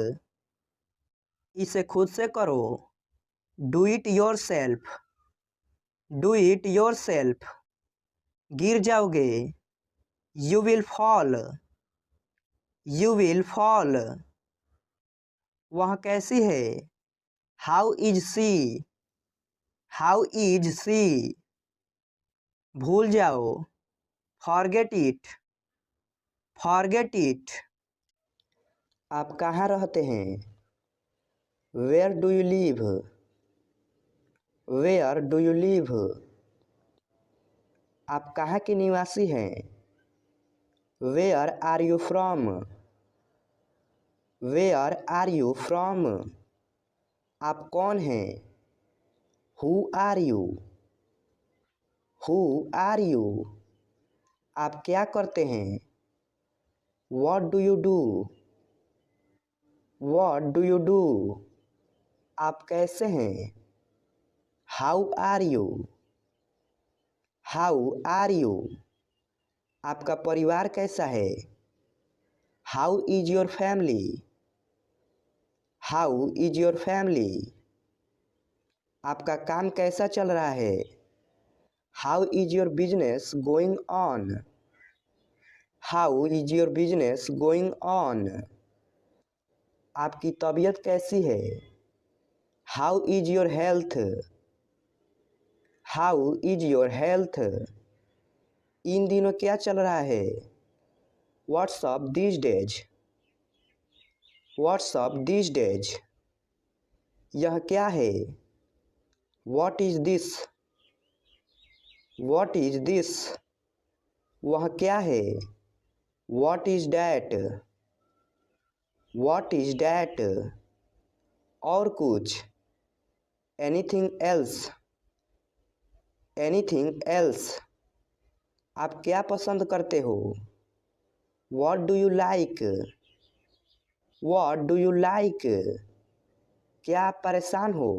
इसे खुद से करो। Do it yourself. Do it yourself, गिर जाओगे। You will fall, you will fall. वह कैसी है? How is she, how is she. भूल जाओ, फॉरगेट इट, फॉरगेट इट। आप कहाँ रहते हैं? Where do you live, where do you live. आप कहाँ के निवासी हैं? Where are you from, where are you from. आप कौन हैं? Who are you, who are you. आप क्या करते हैं? What do you do, what do you do. आप कैसे हैं? How are you, how are you. आपका परिवार कैसा है? How is your family, how is your family. आपका काम कैसा चल रहा है? How is your business going on, how is your business going on. आपकी तबीयत कैसी है? How is your health, how is your health. इन दिनों क्या चल रहा है? What's up these days, what's up these days. यह क्या है? What is this, what is this. वह क्या है? What is that, what is that. और कुछ? Anything else, anything else. आप क्या पसंद करते हो? What do you like, what do you like. क्या आप परेशान हो?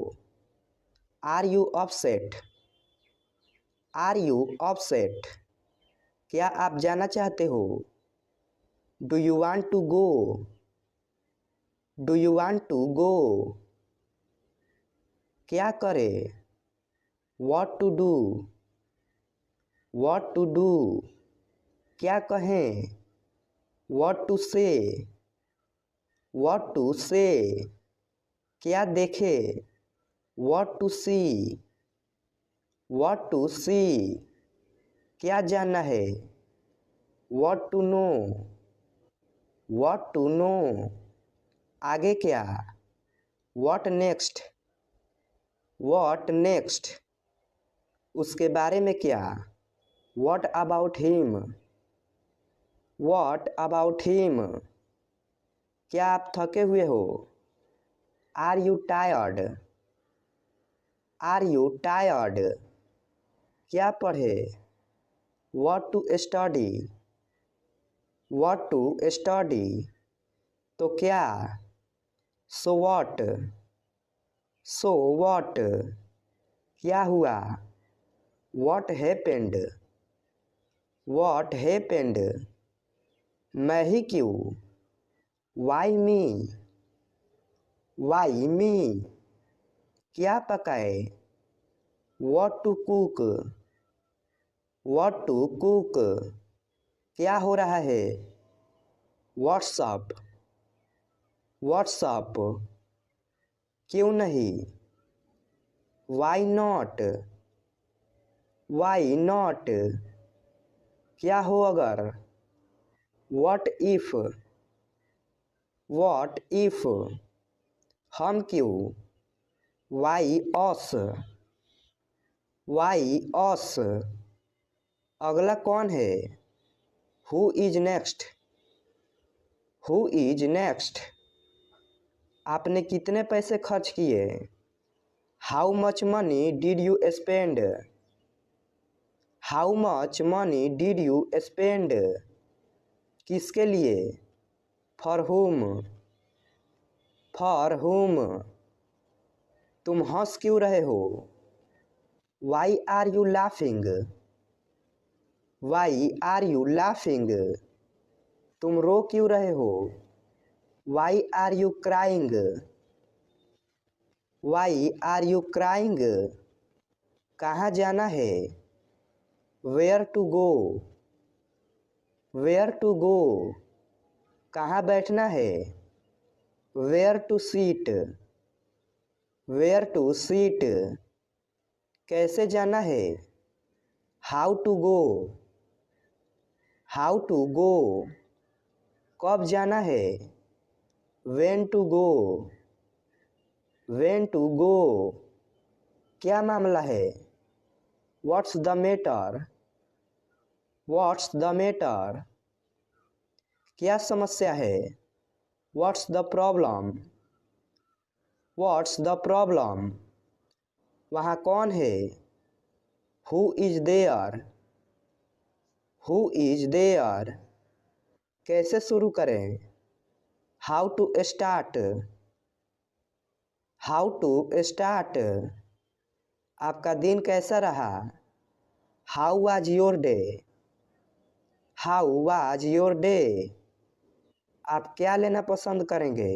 Are you upset, are you upset. क्या आप जाना चाहते हो? Do you want to go, do you want to go. क्या करें? What to do, what to do. क्या कहें? What to say, what to say. क्या देखे? What to see, what to see. क्या जानना है? What to know, what to know. आगे क्या? What next, what next. उसके बारे में क्या? What about him, what about him. क्या आप थके हुए हो? Are you tired, are you tired. क्या पढ़े? What to study, what to study. तो क्या? So what, so what. क्या हुआ? What happened, what happened. मैं ही क्यों? Why me, why me. क्या पकाए? What to cook, what to cook. क्या हो रहा है? What's up, what's up. क्यों नहीं? Why not, why not. क्या हो अगर? What if, what if. हम क्यों? वाई अस, वाई अस। अगला कौन है? Who is next, who is next. आपने कितने पैसे खर्च किए? How much money did you spend, how much money did you spend. किसके लिए? फॉर हुम, फॉर हुम। तुम हंस क्यों रहे हो? Why are you laughing, why are you laughing. तुम रो क्यों रहे हो? Why are you crying, why are you crying. कहाँ जाना है? Where to go, where to go. कहाँ बैठना है? Where to sit, where to sit. कैसे जाना है? How to go, how to go. कब जाना है? When to go, when to go. क्या मामला है? What's the matter, what's the matter. क्या समस्या है? What's the problem, what's the problem. वहाँ कौन है? Who is there, who is there. कैसे शुरू करें? How to start, how to start. आपका दिन कैसा रहा? How was your day, how was your day. आप क्या लेना पसंद करेंगे?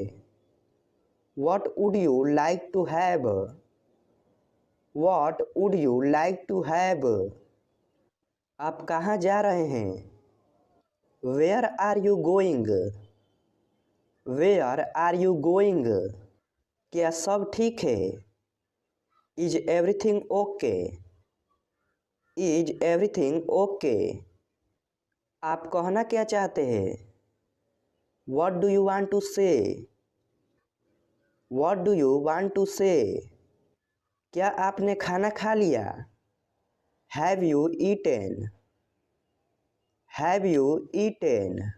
What would you like to have, what would you like to have. आप कहाँ जा रहे हैं? Where are you going, where are you going. क्या सब ठीक है? Is everything okay, is everything okay. आप कहना क्या चाहते हैं? What do you want to say, what do you want to say. क्या आपने खाना खा लिया? Have you eaten, have you eaten.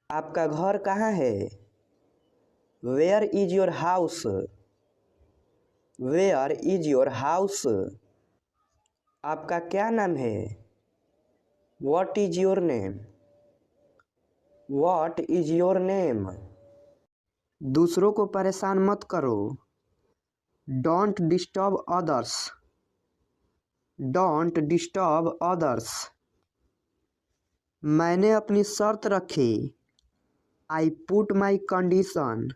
आपका घर कहाँ है? Where is your house, where is your house. आपका क्या नाम है? What is your name, what is your name. दूसरों को परेशान मत करो। Don't disturb others, don't disturb others. मैंने अपनी शर्त रखी। I put my condition,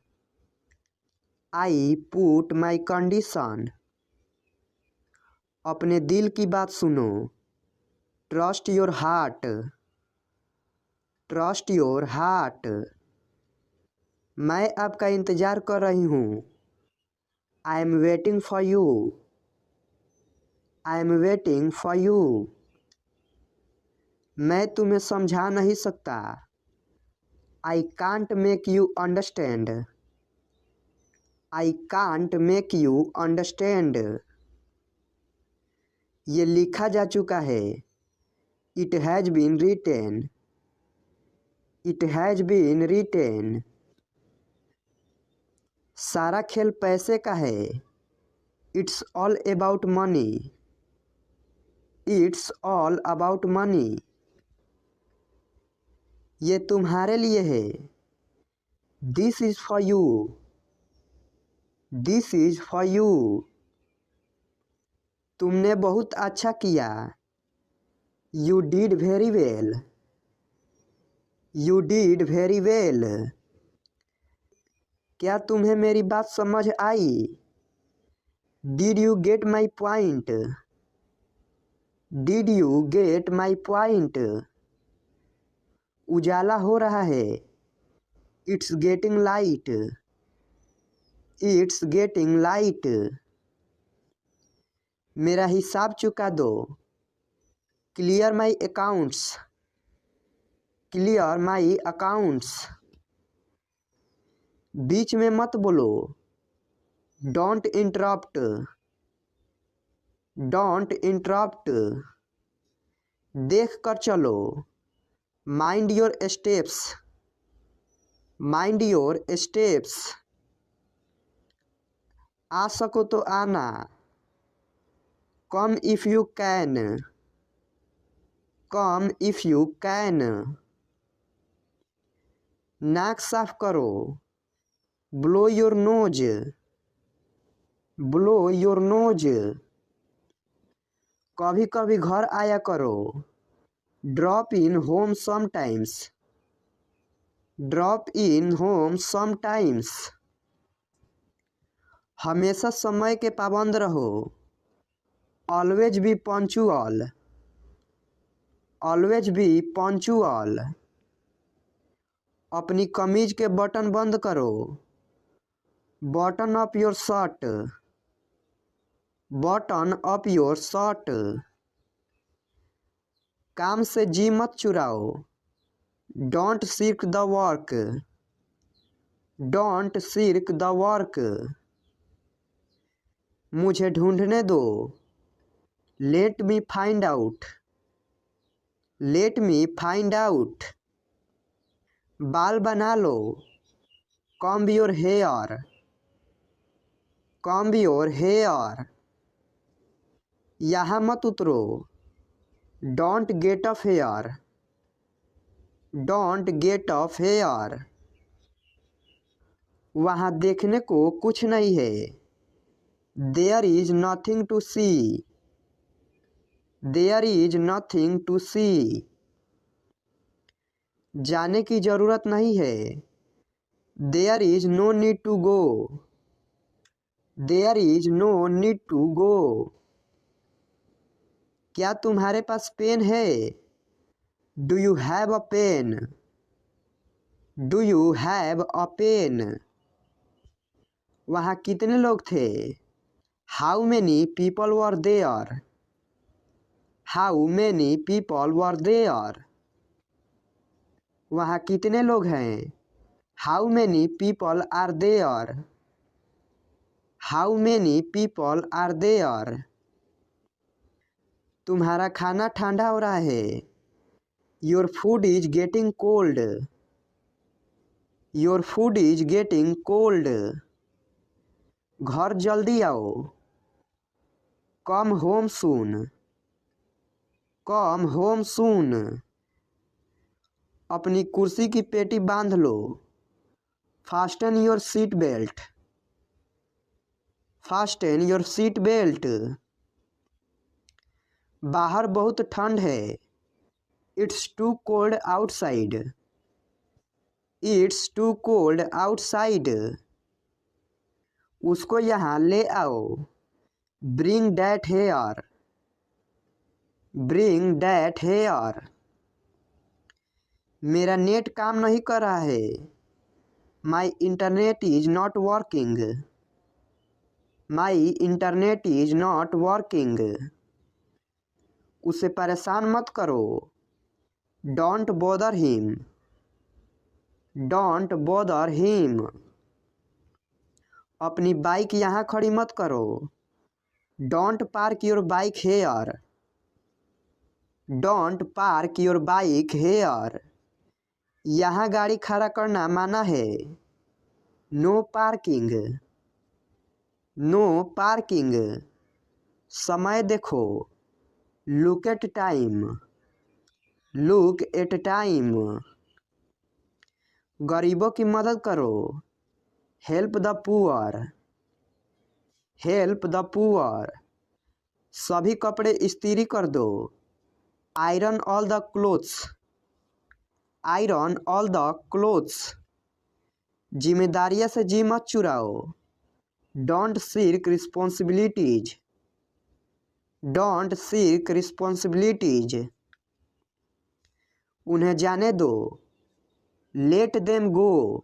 I put my condition. अपने दिल की बात सुनो। Trust your heart, trust your heart. मैं आपका इंतज़ार कर रही हूँ। I am waiting for you, I am waiting for you. मैं तुम्हें समझा नहीं सकता। I can't make you understand, I can't make you understand. ये लिखा जा चुका है। It has been written, it has been written. सारा खेल पैसे का है। It's all about money, it's all about money. ये तुम्हारे लिए है। This is for you, this is for you. तुमने बहुत अच्छा किया। You did very well, you did very well. क्या तुम्हें मेरी बात समझ आई? Did you get my point, did you get my point. उजाला हो रहा है। It's getting light, it's getting light. मेरा हिसाब चुका दो। Clear my accounts, clear my accounts. बीच में मत बोलो। Don't interrupt, don't interrupt. देख कर चलो। Mind your steps, mind your steps. आ सको तो आना। Come if you can, come if you can. नाक साफ करो। Blow your nose, blow your nose. कभी कभी घर आया करो। Drop in home sometimes, drop in home sometimes. हमेशा समय के पाबंद रहो। Always be punctual, always be punctual. अपनी कमीज के बटन बंद करो, button up your shirt, button up your shirt. काम से जी मत चुराओ, don't shirk the work, don't shirk the work. मुझे ढूंढने दो, let me find out, let me find out. बाल बना लो, comb your hair, comb your hair. यहाँ मत उतरो, don't get off here, don't get off here. वहाँ देखने को कुछ नहीं है, there is nothing to see, there is nothing to see. जाने की जरूरत नहीं है, there is no need to go, there is no need to go. क्या तुम्हारे पास पेन है, do you have a pen, do you have a pen. वहाँ कितने लोग थे, how many people were there, how many people were there. वहाँ कितने लोग हैं, how many people are there, how many people are there. तुम्हारा खाना ठंडा हो रहा है, your food is getting cold, your food is getting cold. घर जल्दी आओ, come home soon, come home soon. अपनी कुर्सी की पेटी बांध लो, fasten your seat belt, fasten your seat belt. बाहर बहुत ठंड है, it's too cold outside, it's too cold outside. उसको यहाँ ले आओ, bring that here, bring that here. मेरा नेट काम नहीं कर रहा है, my internet is not working, my internet is not working. उसे परेशान मत करो, don't bother him, don't bother him. अपनी बाइक यहाँ खड़ी मत करो, don't park your bike here, don't park your bike here. यहाँ गाड़ी खड़ा करना माना है, नो पार्किंग, नो पार्किंग। समय देखो, look at time, look at time. गरीबों की मदद करो, help the poor, help the poor. सभी कपड़े इस्त्री कर दो, iron all the clothes, iron all the clothes. जिम्मेदारियां से जी मत चुराओ, don't shirk responsibilities, don't shirk responsibilities. उन्हें जाने दो, let them go,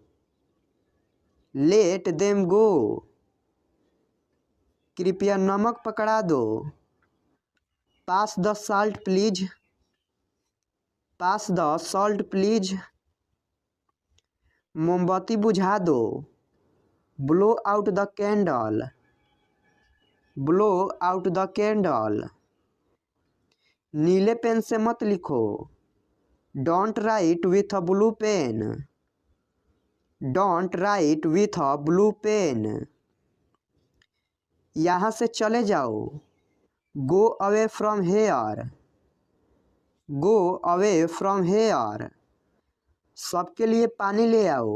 let them go. कृपया नमक पकड़ा दो, pass the salt please, pass the salt please. मोमबत्ती बुझा दो, blow out the candle, blow out the candle. नीले पेन से मत लिखो, don't write with a blue pen, don't write with a blue pen. यहाँ से चले जाओ, go away from here, go away from here. सबके लिए पानी ले आओ,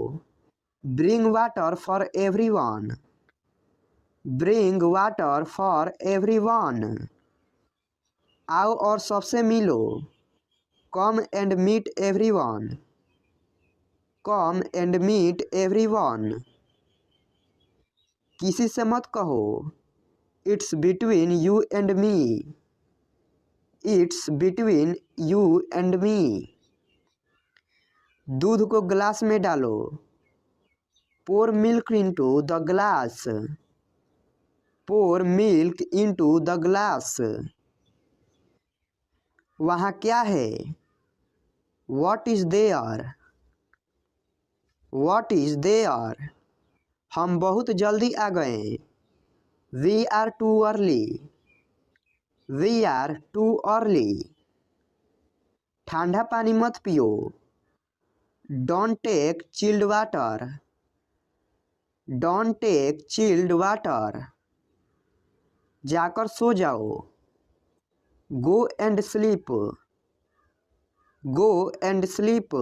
bring water for everyone, bring water for everyone. आओ और सबसे मिलो, come and meet everyone, come and meet everyone. किसी से मत कहो, it's between you and me. It's between you and me. दूध को ग्लास में डालो। Pour milk into the glass. Pour milk into the glass. वहाँ क्या है? What is there? What is there? हम बहुत जल्दी आ गए। We are too early. We are too early. ठंडा पानी मत पियो। Don't take chilled water. Don't take chilled water. जाकर सो जाओ। Go and sleep. Go and sleep.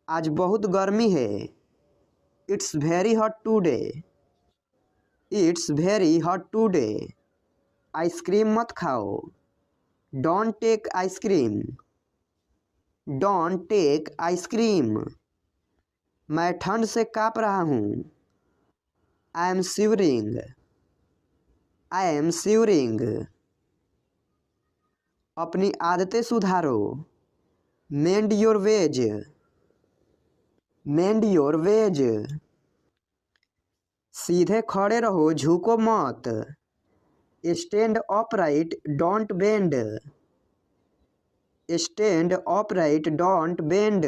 आज बहुत गर्मी है। It's very hot today. It's very hot today. Ice cream मत खाओ। Don't take ice cream. Don't take ice cream. मैं ठंड से काँप रहा हूँ। I am shivering. I am shivering. अपनी आदतें सुधारो। Mend your ways. Mend your ways. सीधे खड़े रहो, झुको मत। Stand upright, don't bend. Stand upright, don't bend.